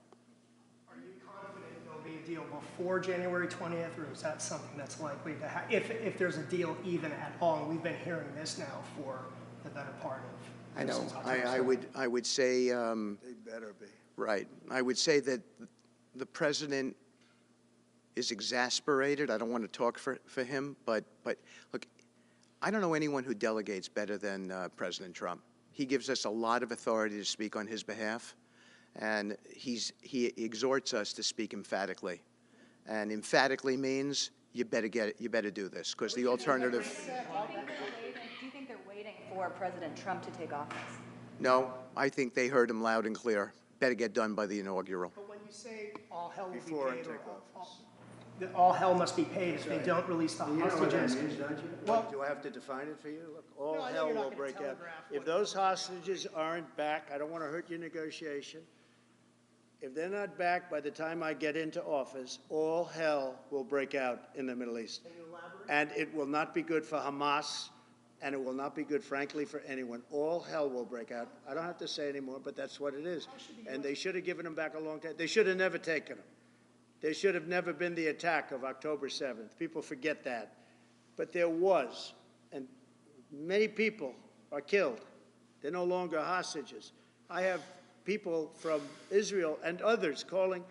Are you confident there'll be a deal before January 20th, or is that something that's likely to happen? If there's a deal even at all, and we've been hearing this now for the better part of. I know. since October 7th. I would say. They better be. Right. I would say that the President is exasperated. I don't want to talk for him, but look, I don't know anyone who delegates better than President Trump. He gives us a lot of authority to speak on his behalf, and he exhorts us to speak emphatically. And emphatically means you better get it, you better do this, because the alternative. Do you think they're waiting for President Trump to take office? No, I think they heard him loud and clear. Better get done by the inaugural. But when you say all hell will be Before I paid, take or that all hell must be paid if they don't release the You know what that hostages. means, don't you? Well- Do I have to define it for you? Look, all No, I know hell you're not will gonna break out. telegraph If what those those are. hostages aren't back, I don't want to hurt your negotiation. If they're not back by the time I get into office, all hell will break out in the Middle East. And it will not be good for Hamas, and it will not be good, frankly, for anyone. All hell will break out. I don't have to say anymore, but that's what it is. And they should have given them back a long time. They should have never taken them. There should have never been the attack of October 7th. People forget that. But there was, and many people are killed. They're no longer hostages. I have people from Israel and others calling,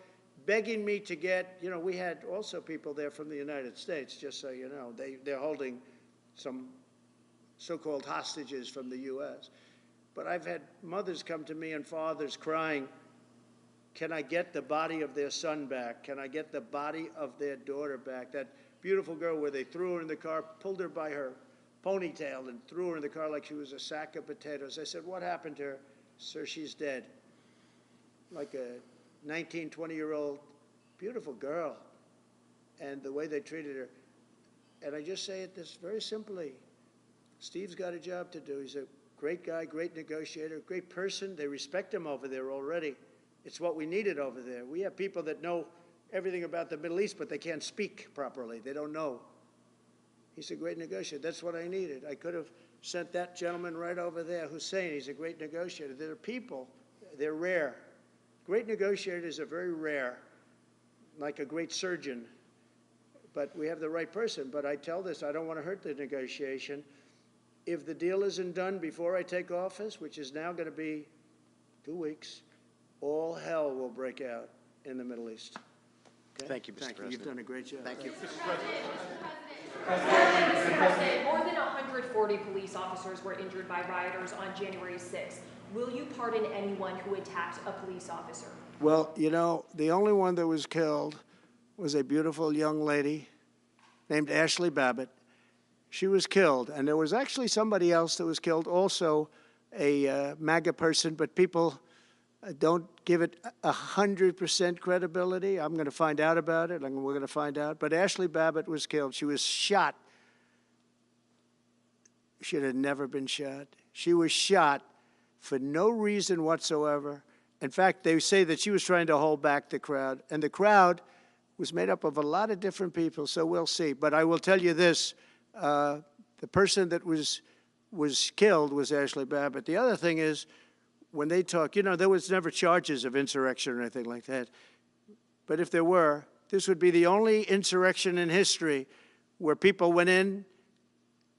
begging me to get, you know, we had also people there from the United States, just so you know. They're holding some so-called hostages from the U.S. But I've had mothers come to me and fathers crying, can I get the body of their son back? Can I get the body of their daughter back? That beautiful girl where they threw her in the car, pulled her by her ponytail and threw her in the car like she was a sack of potatoes. I said, what happened to her? Sir, she's dead. Like a 19, 20-year-old beautiful girl. And the way they treated her. And I just say it this very simply. Steve's got a job to do. He's a great guy, great negotiator, great person. They respect him over there already. It's what we needed over there. We have people that know everything about the Middle East, but they can't speak properly. They don't know. He's a great negotiator. That's what I needed. I could have sent that gentleman right over there, Hussein. He's a great negotiator. There are people, they're rare. Great negotiators are very rare, like a great surgeon. But we have the right person. But I tell this, I don't want to hurt the negotiation. If the deal isn't done before I take office, which is now going to be 2 weeks, all hell will break out in the Middle East. Okay? Thank you, Mr. Thank you. President. You've done a great job. Thank you. Mr. President, more than 140 police officers were injured by rioters on January 6th. Will you pardon anyone who attacked a police officer? Well, you know, the only one that was killed was a beautiful young lady named Ashley Babbitt. She was killed, and there was actually somebody else that was killed, also a MAGA person, but people don't give it 100% credibility. I'm going to find out about it, and we're going to find out. But Ashley Babbitt was killed. She was shot. She had never been shot. She was shot for no reason whatsoever. In fact, they say that she was trying to hold back the crowd, and the crowd was made up of a lot of different people, so we'll see. But I will tell you this, the person that was killed was Ashley Babbitt. The other thing is, when they talk, you know, there was never charges of insurrection or anything like that. But if there were, this would be the only insurrection in history where people went in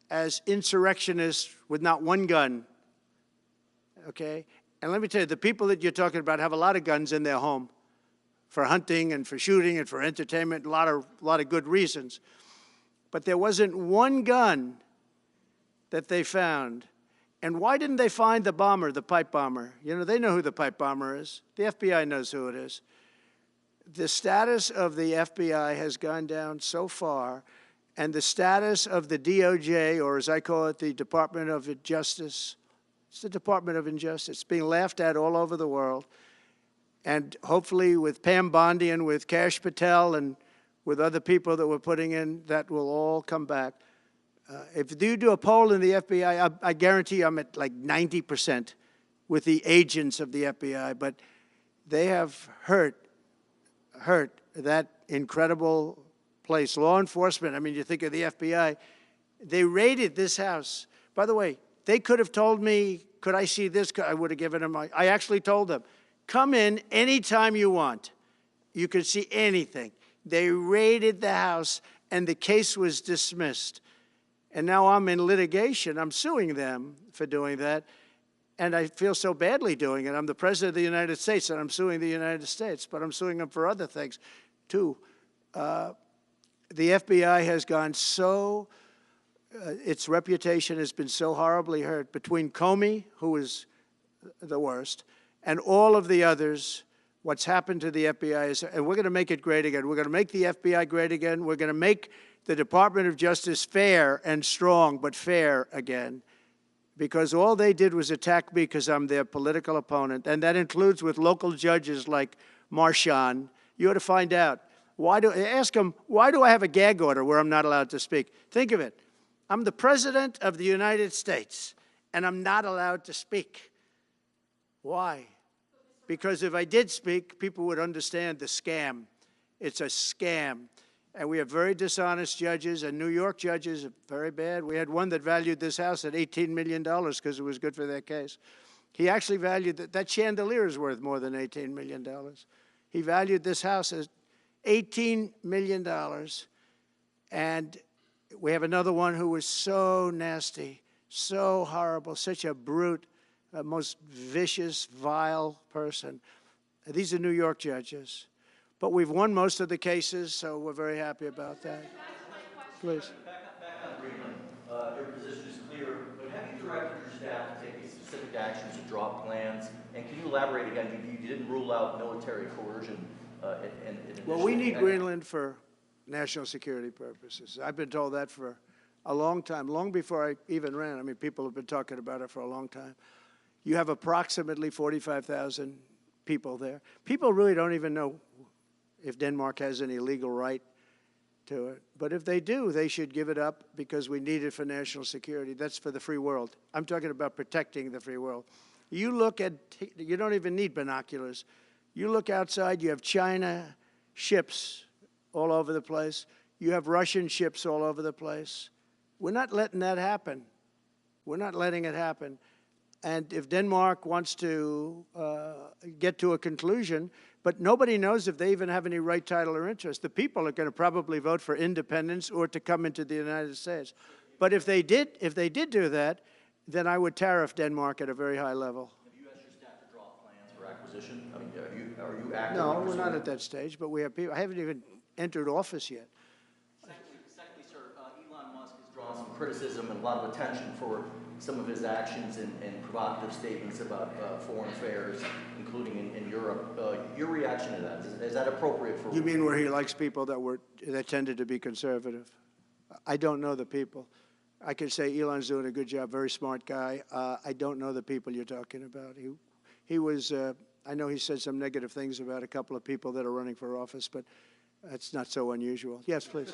as insurrectionists with not one gun, okay? And let me tell you, the people that you're talking about have a lot of guns in their home for hunting and for shooting and for entertainment, a lot of good reasons. But there wasn't one gun that they found. And why didn't they find the bomber, the pipe bomber? You know, they know who the pipe bomber is. The FBI knows who it is. The status of the FBI has gone down so far, and the status of the DOJ, or as I call it, the Department of Justice, it's the Department of Injustice. It's being laughed at all over the world. And hopefully with Pam Bondi and with Kash Patel and with other people that we're putting in, that will all come back. If you do a poll in the FBI, I guarantee I'm at like 90% with the agents of the FBI, but they have hurt that incredible place. Law enforcement, I mean, you think of the FBI, they raided this house. By the way, they could have told me, could I see this? I would have given them, I actually told them, come in anytime you want. You can see anything. They raided the house, and the case was dismissed. And now I'm in litigation. I'm suing them for doing that. And I feel so badly doing it. I'm the President of the United States, and I'm suing the United States. But I'm suing them for other things, too. The FBI has gone so, its reputation has been so horribly hurt. Between Comey, who is the worst, and all of the others, what's happened to the FBI is, and we're going to make it great again. We're going to make the FBI great again. We're going to make the Department of Justice fair and strong, but fair again, because all they did was attack me because I'm their political opponent, and that includes with local judges like Marchand. You ought to find out. Ask them, why do I have a gag order where I'm not allowed to speak? Think of it. I'm the President of the United States, and I'm not allowed to speak. Why? because if I did speak, people would understand the scam. It's a scam. And we have very dishonest judges, and New York judges are very bad. We had one that valued this house at $18 million because it was good for their case. He actually valued that chandelier is worth more than $18 million. He valued this house as $18 million. And we have another one who was so nasty, so horrible, such a brute, most vicious, vile person. These are New York judges. But we've won most of the cases, so we're very happy about that. Please. Back on Greenland, your position is clear, but have you directed your staff to take these specific actions to draw up plans? And can you elaborate again? You didn't rule out military coercion. Well, we need Greenland for national security purposes. I've been told that for a long time, long before I even ran. I mean, people have been talking about it for a long time. You have approximately 45,000 people there. People really don't even know if Denmark has any legal right to it. But if they do, they should give it up because we need it for national security. That's for the free world. I'm talking about protecting the free world. You look at, you don't even need binoculars. You look outside, you have China ships all over the place. You have Russian ships all over the place. We're not letting that happen. We're not letting it happen. And if Denmark wants to get to a conclusion, but nobody knows if they even have any right, title, or interest. The people are going to probably vote for independence or to come into the United States. But if they did do that, then I would tariff Denmark at a very high level. Have you asked your staff to draw plans for acquisition? I mean, are you actively No, we're pursuing not at that stage, but we have people. I haven't even entered office yet. Secondly, sir, Elon Musk has drawn some criticism and a lot of attention for some of his actions and provocative statements about foreign affairs, including in Europe. Your reaction to that, is that appropriate for... You mean where he likes people that tended to be conservative? I don't know the people. I can say Elon's doing a good job, very smart guy. I don't know the people you're talking about. He was, I know he said some negative things about a couple of people that are running for office, but that's not so unusual. Yes, please.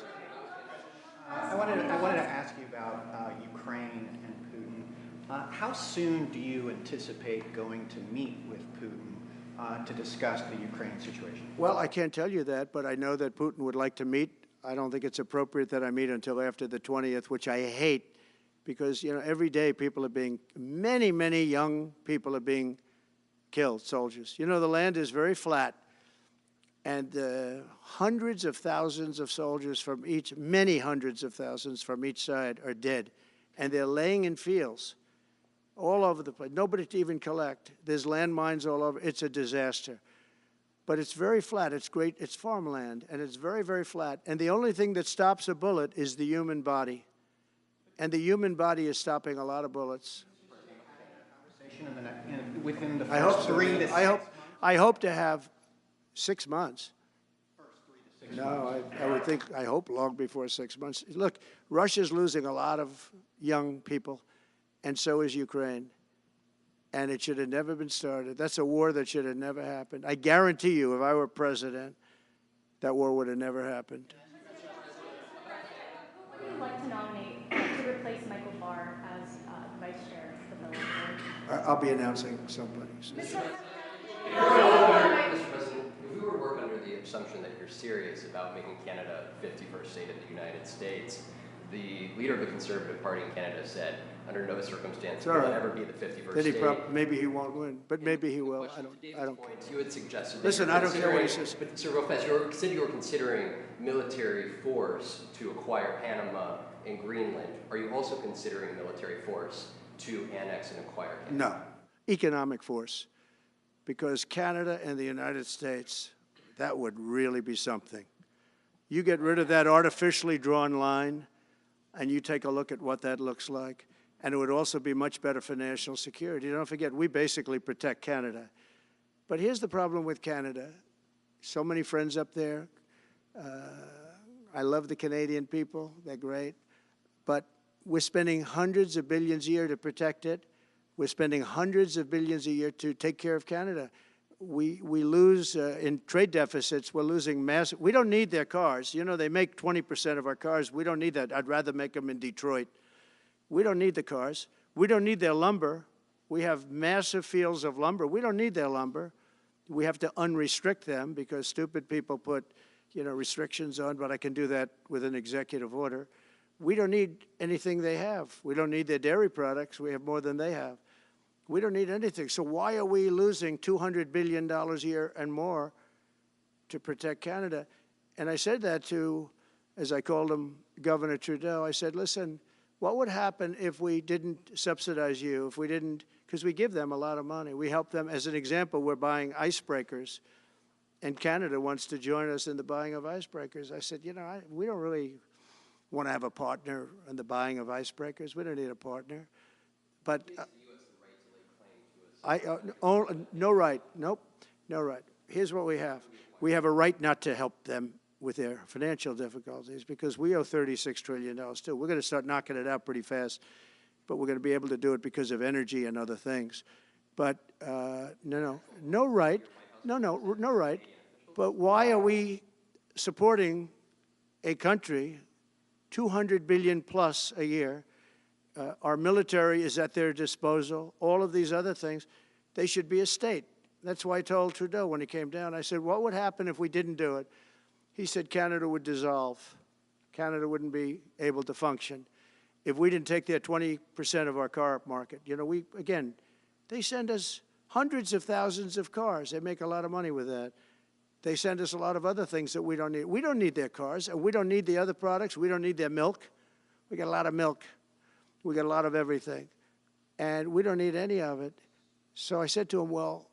I wanted to ask you about Ukraine and Putin. How soon do you anticipate going to meet with Putin to discuss the Ukraine situation? Well, I can't tell you that, but I know that Putin would like to meet. I don't think it's appropriate that I meet until after the 20th, which I hate, because, you know, every day people are being, many young people are being killed, soldiers. You know, the land is very flat, and hundreds of thousands of soldiers from each, many hundreds of thousands from each side are dead, and they're laying in fields all over the place. Nobody to even collect. There's landmines all over. It's a disaster. But it's very flat. It's great. It's farmland, and it's very, very flat. And the only thing that stops a bullet is the human body. And the human body is stopping a lot of bullets. Within the first 3 to 6 months? I hope to have 6 months. No, I would think, I hope long before 6 months. Look, Russia's losing a lot of young people, and so is Ukraine. And it should have never been started. That's a war that should have never happened. I guarantee you, if I were president, that war would have never happened. Who would you like to nominate to replace Michael Barr as vice chair of the military? I'll be announcing somebody. Mr. President, if we were to work under the assumption that you're serious about making Canada 51st state of the United States, the leader of the Conservative Party in Canada said, under no circumstance will it ever be the 51st state. Maybe he won't win, but maybe he will. I don't care. You had suggested. Listen, I don't care what he says. But Sir, real fast, you said you were considering military force to acquire Panama and Greenland. Are you also considering military force to annex and acquire Canada? No, economic force, because Canada and the United States, that would really be something. You get rid of that artificially drawn line, and you take a look at what that looks like. And it would also be much better for national security. Don't forget, we basically protect Canada. But here's the problem with Canada. So many friends up there. I love the Canadian people. They're great. But we're spending hundreds of billions a year to protect it. We're spending hundreds of billions a year to take care of Canada. We lose in trade deficits. We're losing massive. We don't need their cars. You know, they make 20% of our cars. We don't need that. I'd rather make them in Detroit. We don't need the cars. We don't need their lumber. We have massive fields of lumber. We don't need their lumber. We have to unrestrict them because stupid people put, restrictions on, but I can do that with an executive order. We don't need anything they have. We don't need their dairy products. We have more than they have. We don't need anything. So why are we losing $200 billion a year and more to protect Canada? And I said that to, as I called him, Governor Trudeau. I said, listen, what would happen if we didn't subsidize you, if we didn't, because we give them a lot of money. We help them. As an example, we're buying icebreakers, and Canada wants to join us in the buying of icebreakers. I said, we don't really want to have a partner in the buying of icebreakers. We don't need a partner. But no right. Nope, no right. Here's what we have. We have a right not to help them with their financial difficulties because we owe $36 trillion too. We're going to start knocking it out pretty fast, but we're going to be able to do it because of energy and other things. But no right. No right. But why are we supporting a country, $200 billion plus a year? Our military is at their disposal. All of these other things, they should be a state. That's why I told Trudeau when he came down, I said, what would happen if we didn't do it? He said Canada would dissolve. Canada wouldn't be able to function if we didn't take their 20% of our car market. They send us hundreds of thousands of cars. They make a lot of money with that. They send us a lot of other things that we don't need. We don't need their cars, and we don't need the other products. We don't need their milk. We got a lot of milk. We got a lot of everything, and we don't need any of it. So I said to him, well,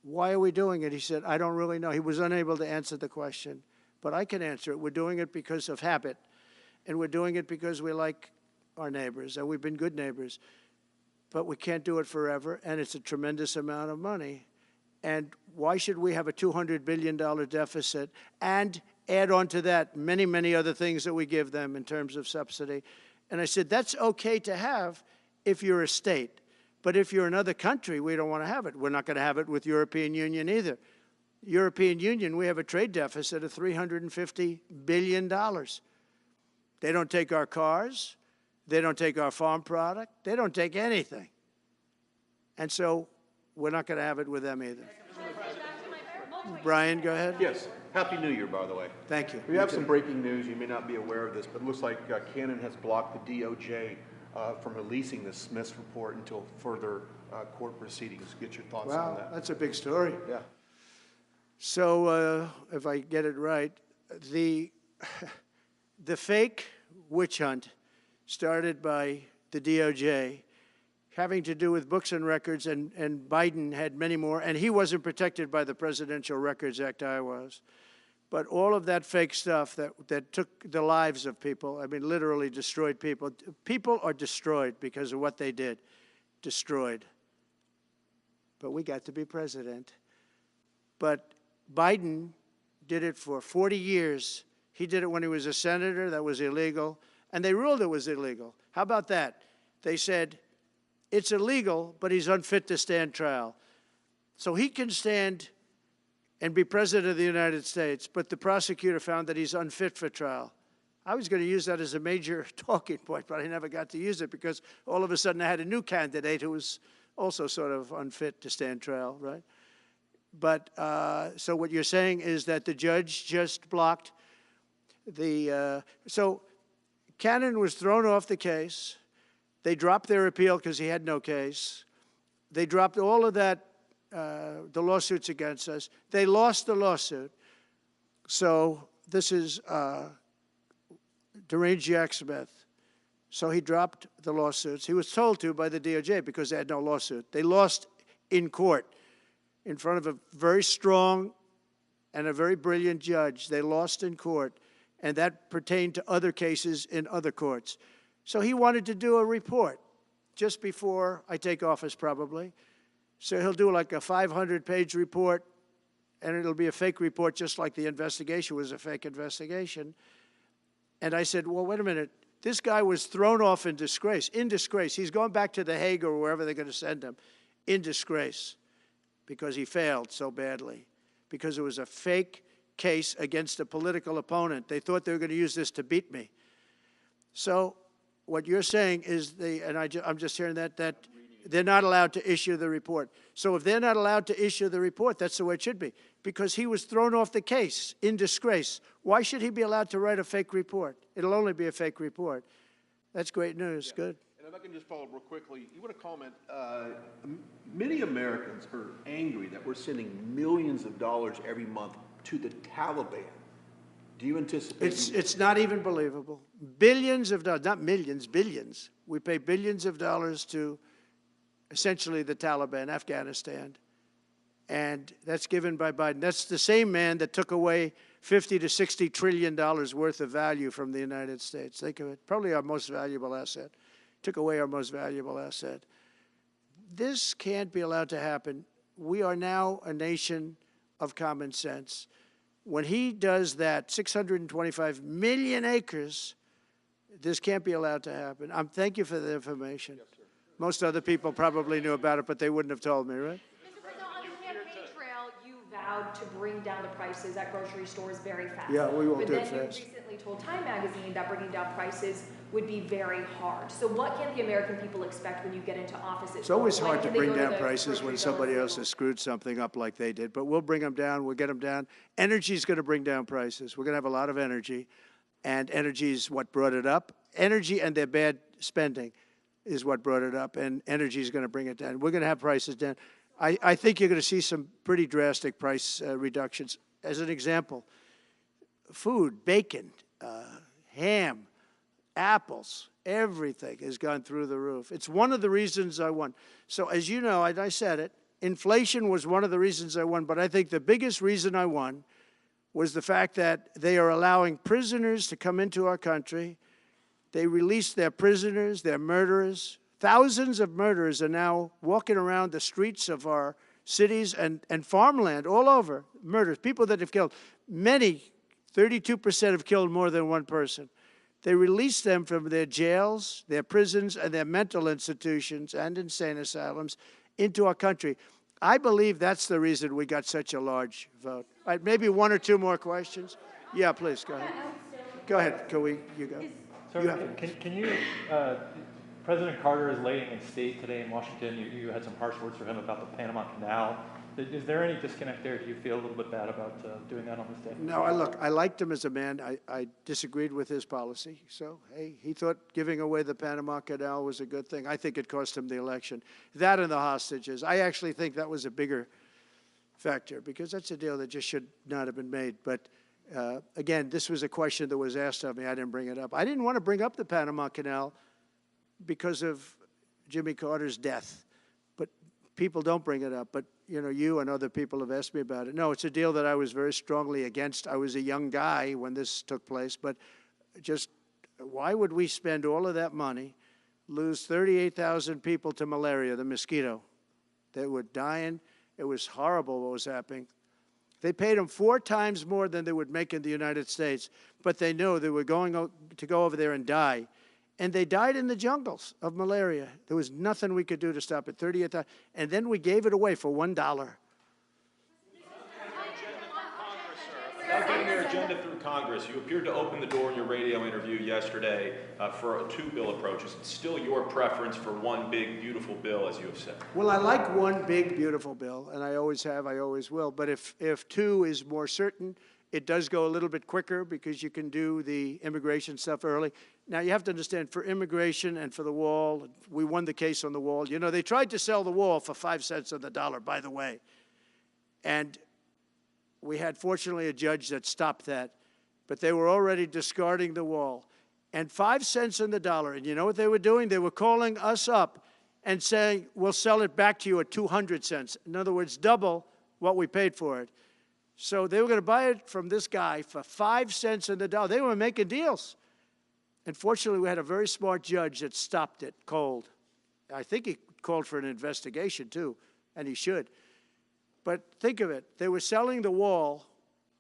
why are we doing it? He said, I don't really know. He was unable to answer the question, but I can answer it. We're doing it because of habit, and we're doing it because we like our neighbors, and we've been good neighbors, but we can't do it forever, and it's a tremendous amount of money. And why should we have a $200 billion deficit and add on to that many, many other things that we give them in terms of subsidy? And I said, that's okay to have if you're a state. But if you're another country, we don't want to have it. We're not going to have it with European Union either. European Union, we have a trade deficit of $350 billion. They don't take our cars. They don't take our farm product. They don't take anything. And so we're not going to have it with them either. Brian, go ahead. Yes. Happy New Year, by the way. Thank you. We have some breaking news. You may not be aware of this, but it looks like Canon has blocked the DOJ from releasing the Smith's report until further court proceedings. Get your thoughts on that. Wow, that's a big story. Yeah. So if I get it right, the fake witch hunt started by the DOJ having to do with books and records, and Biden had many more, and he wasn't protected by the Presidential Records Act, I was. But all of that fake stuff that took the lives of people, I mean, literally destroyed people. People are destroyed because of what they did, destroyed. But we got to be president. But Biden did it for 40 years. He did it when he was a senator. That was illegal. And they ruled it was illegal. How about that? They said, it's illegal, but he's unfit to stand trial. So he can stand and be president of the United States, but the prosecutor found that he's unfit for trial. I was going to use that as a major talking point, but I never got to use it because all of a sudden I had a new candidate who was also sort of unfit to stand trial, right? But so what you're saying is that the judge just blocked the, so Cannon was thrown off the case. They dropped their appeal because he had no case. They dropped all of that, the lawsuits against us. They lost the lawsuit. So this is deranged Jack Smith. So he dropped the lawsuits. He was told to by the DOJ because they had no lawsuit. They lost in court in front of a very strong and a very brilliant judge. They lost in court, and that pertained to other cases in other courts. So he wanted to do a report just before I take office, probably. So he'll do like a 500-page report, and it'll be a fake report just like the investigation was a fake investigation. And I said, well, wait a minute. This guy was thrown off in disgrace, in disgrace. He's going back to The Hague or wherever they're going to send him, in disgrace, because he failed so badly, because it was a fake case against a political opponent. They thought they were going to use this to beat me. So what you're saying is, and I'm just hearing that they're not allowed to issue the report. So if they're not allowed to issue the report, that's the way it should be, because he was thrown off the case in disgrace. Why should he be allowed to write a fake report? It'll only be a fake report. That's great news. Yeah. Good. And if I can just follow up real quickly, you want to comment, many Americans are angry that we're sending millions of dollars every month to the Taliban. Do you anticipate? It's not even believable. Billions of dollars, not millions, billions. We pay billions of dollars to essentially the Taliban, Afghanistan. And that's given by Biden. That's the same man that took away $50 to $60 trillion worth of value from the United States. Think of it. Probably our most valuable asset. Took away our most valuable asset. This can't be allowed to happen. We are now a nation of common sense. When he does that, 625 million acres, this can't be allowed to happen. Thank you for the information. Yes, sir. Most other people probably knew about it, but they wouldn't have told me, right? Mr. President, on the campaign trail, you vowed to bring down the prices at grocery stores very fast. Yeah, we won't do it fast. But then you recently told Time Magazine that bringing down prices would be very hard. So what can the American people expect when you get into office? It's always hard to bring down prices when somebody else has screwed something up like they did, but we'll bring them down, we'll get them down. Energy is going to bring down prices. We're going to have a lot of energy, and energy is what brought it up. Energy and their bad spending is what brought it up, and energy is going to bring it down. We're going to have prices down. I think you're going to see some pretty drastic price reductions. As an example, food, bacon, ham, apples, everything has gone through the roof. It's one of the reasons I won. So as you know, I said it, inflation was one of the reasons I won, but I think the biggest reason I won was the fact that they are allowing prisoners to come into our country. They released their prisoners, their murderers. Thousands of murderers are now walking around the streets of our cities and farmland all over, murders, people that have killed. Many, 32% have killed more than one person. They released them from their jails, their prisons, and their mental institutions and insane asylums into our country. I believe that's the reason we got such a large vote. All right, maybe one or two more questions. Yeah, please, go ahead. Go ahead, you go. Sir, can you, President Carter is laying in state today in Washington. You had some harsh words for him about the Panama Canal. Is there any disconnect there? Do you feel a little bit bad about doing that on this day? No, I liked him as a man. I disagreed with his policy. So, hey, he thought giving away the Panama Canal was a good thing. I think it cost him the election. That and the hostages. I actually think that was a bigger factor because that's a deal that just should not have been made. But, again, this was a question that was asked of me. I didn't bring it up. I didn't want to bring up the Panama Canal because of Jimmy Carter's death. But people don't bring it up. But you know, you and other people have asked me about it. No, it's a deal that I was very strongly against. I was a young guy when this took place, but just why would we spend all of that money, lose 38,000 people to malaria, the mosquito? They were dying. It was horrible what was happening. They paid them 4 times more than they would make in the United States, but they knew they were going to go over there and die. And they died in the jungles of malaria. There was nothing we could do to stop it. 38,000, and then we gave it away for $1. About getting their agenda through Congress, you appeared to open the door in your radio interview yesterday for 2 bill approaches. It's still your preference for one big, beautiful bill, as you have said. Well, I like one big, beautiful bill, and I always have, I always will. But if 2 is more certain, it does go a little bit quicker because you can do the immigration stuff early. Now, you have to understand, for immigration and for the wall, we won the case on the wall. You know, they tried to sell the wall for 5 cents on the dollar, by the way. And we had, fortunately, a judge that stopped that. But they were already discarding the wall. And 5 cents on the dollar. And you know what they were doing? They were calling us up and saying, we'll sell it back to you at 200 cents. In other words, double what we paid for it. So they were going to buy it from this guy for 5 cents on the dollar. They were making deals. And fortunately, we had a very smart judge that stopped it cold. I think he called for an investigation, too, and he should. But think of it. They were selling the wall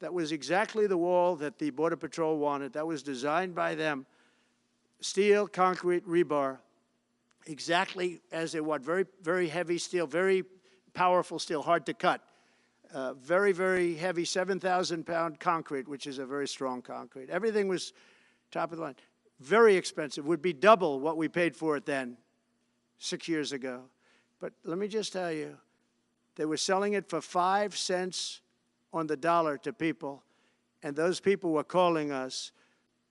that was exactly the wall that the Border Patrol wanted. That was designed by them. Steel, concrete, rebar, exactly as they want. Very, very heavy steel, very powerful steel, hard to cut. Very, very heavy 7,000-pound concrete, which is a very strong concrete. Everything was top of the line. Very expensive. Would be double what we paid for it then, 6 years ago. But let me just tell you, they were selling it for 5 cents on the dollar to people, and those people were calling us,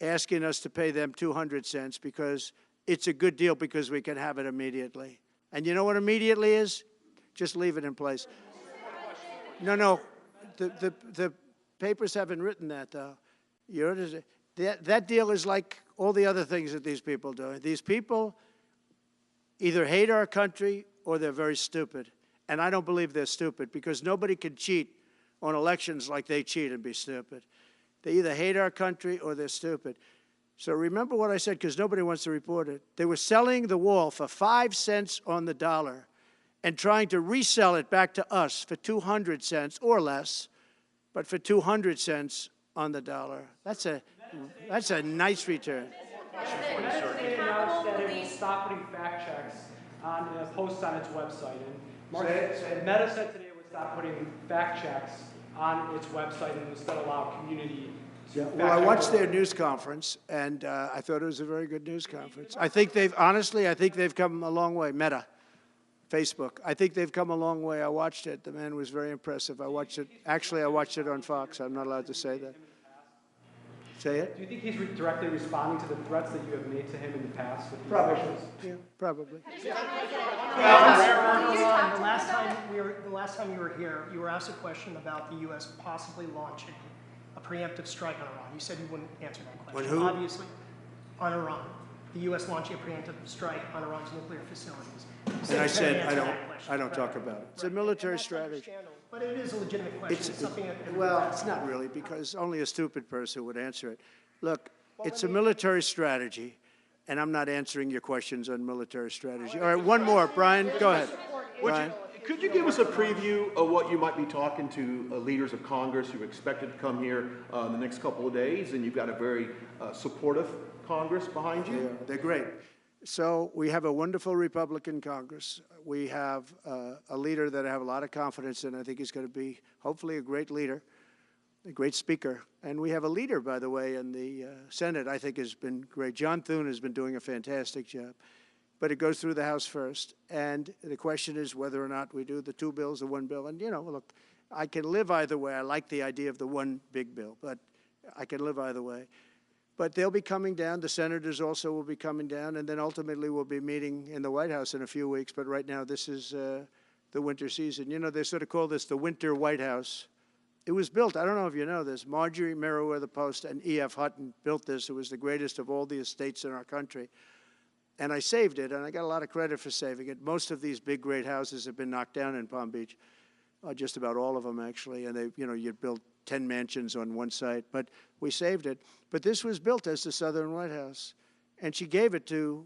asking us to pay them 200 cents because it's a good deal because we can have it immediately. And you know what immediately is? Just leave it in place. No, the papers haven't written that, though. That deal is like all the other things that these people do. These people either hate our country or they're very stupid. And I don't believe they're stupid because nobody can cheat on elections like they cheat and be stupid. They either hate our country or they're stupid. So remember what I said, because nobody wants to report it. They were selling the wall for 5 cents on the dollar and trying to resell it back to us for 200 cents or less, but for 200 cents on the dollar. That's a nice return. They announced that it will stop putting fact checks on posts on its website. And Meta said today it would stop putting fact checks on its website and instead allow community to fact check. Well, I watched their news conference, and I thought it was a very good news conference. I think they've come a long way. Meta, Facebook. I think they've come a long way. I watched it. The man was very impressive. I watched it on Fox. I'm not allowed to say that. Say it? Do you think he's directly responding to the threats that you have made to him in the past with these Probably. issues? Yeah, probably. The last time you were here, you were asked a question about the U.S. possibly launching a preemptive strike on Iran. You said you wouldn't answer that question. On who? Obviously, on Iran. The U.S. launching a preemptive strike on Iran's nuclear facilities. And I said, I don't talk about it. It's a military strategy. But it is a legitimate question. It's something that Well, it's not really, because only a stupid person would answer it. Look, it's a military strategy, and I'm not answering your questions on military strategy. All right, one more. Brian, go ahead. Brian. Could you give us a preview of what you might be talking to leaders of Congress who are expected to come here in the next couple of days, and you've got a very supportive Congress behind you? Yeah, they're great. So we have a wonderful Republican Congress. We have a leader that I have a lot of confidence in. I think he's going to be, hopefully, a great leader, a great speaker. And we have a leader, by the way, in the Senate I think has been great. John Thune has been doing a fantastic job. But it goes through the House first. And the question is whether or not we do the two bills, the one bill. And, you know, look, I can live either way. I like the idea of the one big bill, but I can live either way. But they'll be coming down. The senators also will be coming down. And then ultimately we'll be meeting in the White House in a few weeks. But right now this is the winter season. You know, they sort of call this the winter White House. It was built, I don't know if you know this, Marjorie Meriwether Post and E.F. Hutton built this. It was the greatest of all the estates in our country. And I saved it, and I got a lot of credit for saving it. Most of these big, great houses have been knocked down in Palm Beach, just about all of them, actually. And they, you know, you'd build 10 mansions on one site, but we saved it. But this was built as the Southern White House, and she gave it to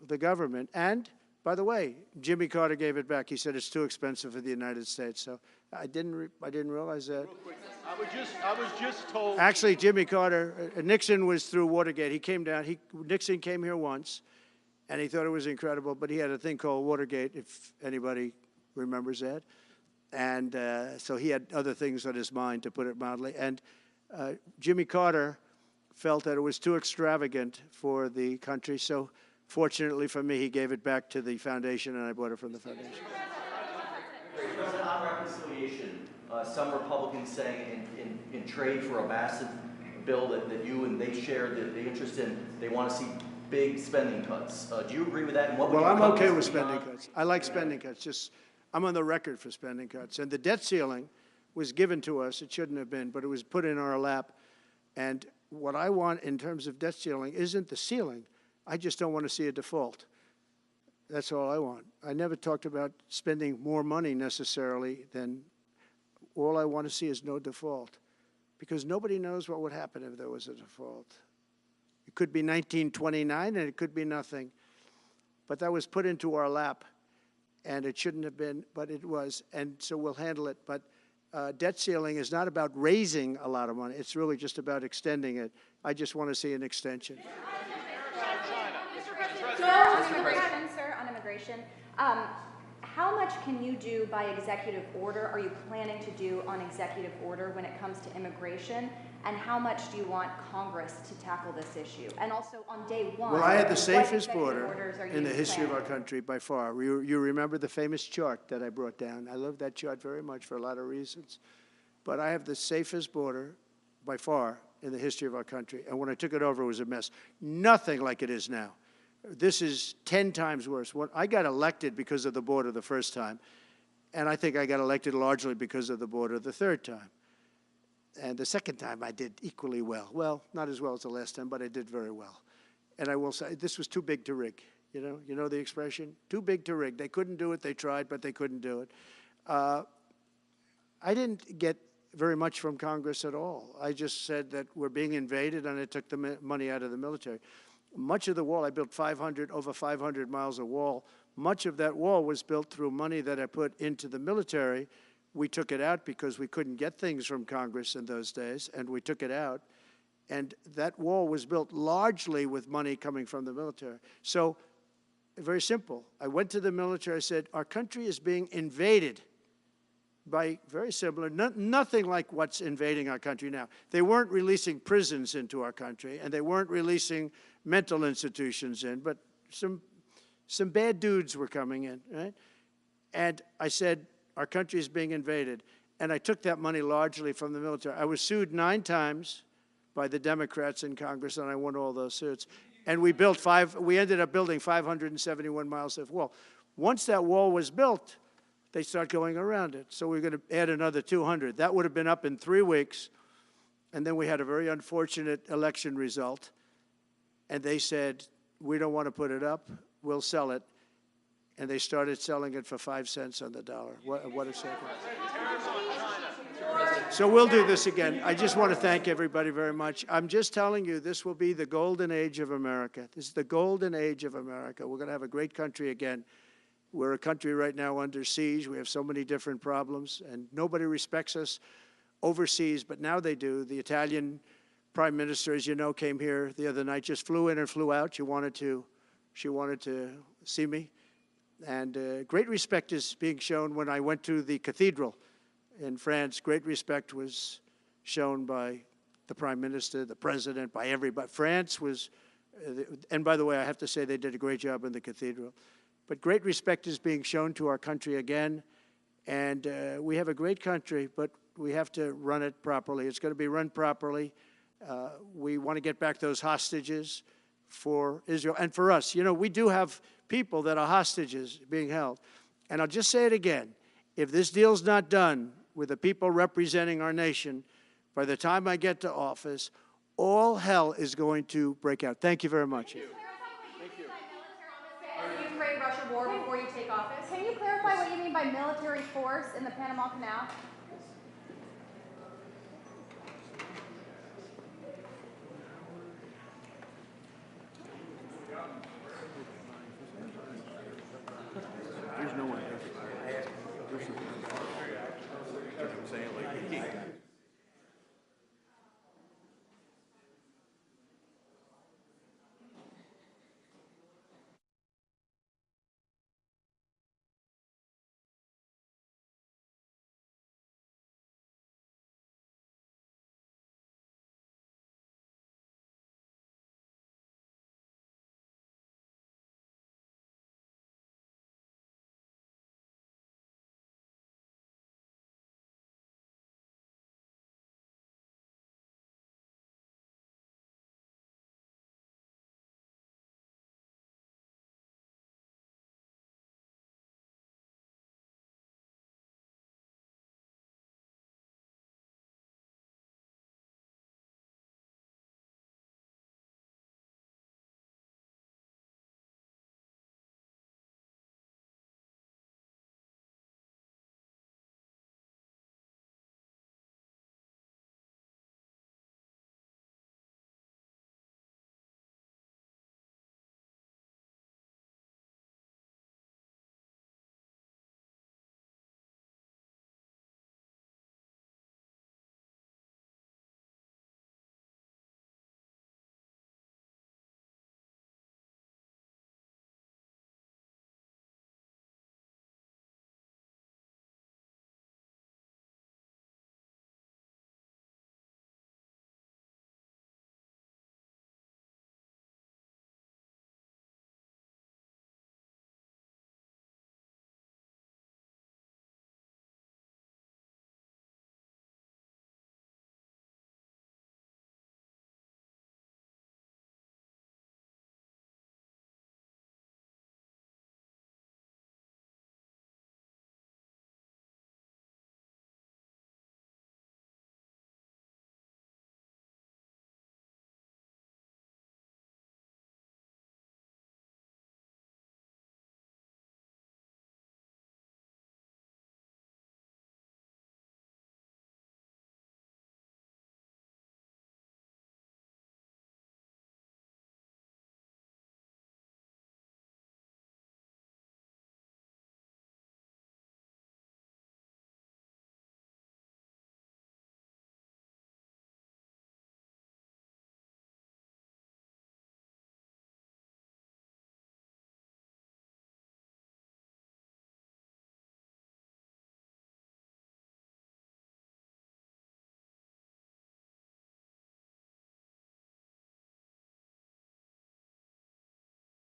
the government. And, by the way, Jimmy Carter gave it back. He said it's too expensive for the United States. So I didn't realize that. Real quick, I was just told. Actually, Jimmy Carter, Nixon was through Watergate. He came down. Nixon came here once, and he thought it was incredible. But he had a thing called Watergate, if anybody remembers that. And so he had other things on his mind, to put it mildly. And Jimmy Carter felt that it was too extravagant for the country. So fortunately for me, he gave it back to the foundation, and I bought it from the foundation. President, on reconciliation, some Republicans saying in trade for a massive bill that you and they share the interest in, they want to see big spending cuts. Do you agree with that? And what Well, I'm okay with spending cuts. I like spending cuts. Just I'm on the record for spending cuts. And the debt ceiling was given to us. It shouldn't have been, but it was put in our lap. And what I want in terms of debt ceiling isn't the ceiling. I just don't want to see a default. That's all I want. I never talked about spending more money necessarily than all I want to see is no default, because nobody knows what would happen if there was a default. It could be 1929 and it could be nothing. But that was put into our lap, and it shouldn't have been, but it was, and so we'll handle it. But debt ceiling is not about raising a lot of money. It's really just about extending it. I just want to see an extension. On immigration, how much can you do by executive order? Are you planning to do on executive order when it comes to immigration? And how much do you want Congress to tackle this issue? And also on day one, Well, I had the what safest executive border orders are in the you history of our planning? country by far. You remember the famous chart that I brought down. I love that chart very much for a lot of reasons. But I have the safest border by far in the history of our country. And when I took it over, it was a mess. Nothing like it is now. This is 10 times worse. I got elected because of the border the first time, and I think I got elected largely because of the border the third time. And the second time I did equally well. Well, not as well as the last time, but I did very well. And I will say, this was too big to rig. You know the expression? Too big to rig. They couldn't do it. They tried, but they couldn't do it. I didn't get very much from Congress at all. I just said that we're being invaded, and I took the money out of the military. Much of the wall, I built over 500 miles of wall. Much of that wall was built through money that I put into the military. We took it out because we couldn't get things from Congress in those days, and we took it out. And that wall was built largely with money coming from the military. So, very simple. I went to the military. I said, our country is being invaded by very similar, nothing like what's invading our country now. They weren't releasing prisons into our country, and they weren't releasing mental institutions in, but some bad dudes were coming in, right? And I said, our country is being invaded. And I took that money largely from the military. I was sued 9 times by the Democrats in Congress, and I won all those suits. And we ended up building 571 miles of wall. Once that wall was built, they start going around it. So we're going to add another 200. That would have been up in 3 weeks. And then we had a very unfortunate election result. And they said, we don't want to put it up. We'll sell it. And they started selling it for 5 cents on the dollar. What a second. So we'll do this again. I just want to thank everybody very much. I'm just telling you, this will be the golden age of America. This is the golden age of America. We're going to have a great country again. We're a country right now under siege. We have so many different problems, and nobody respects us overseas, but now they do. The Italian prime minister, as you know, came here the other night, just flew in and flew out. She wanted to see me. And great respect is being shown when I went to the cathedral in France. Great respect was shown by the prime minister, the president, by everybody. France was, and by the way, I have to say they did a great job in the cathedral. But great respect is being shown to our country again. And we have a great country, but we have to run it properly. It's going to be run properly. We want to get back those hostages for Israel and for us. You know, we do have people that are hostages being held. And I'll just say it again. If this deal's not done with the people representing our nation, by the time I get to office, all hell is going to break out. Thank you very much. Ukraine-Russia war before you take office? Can you clarify what you mean by military force in the Panama Canal?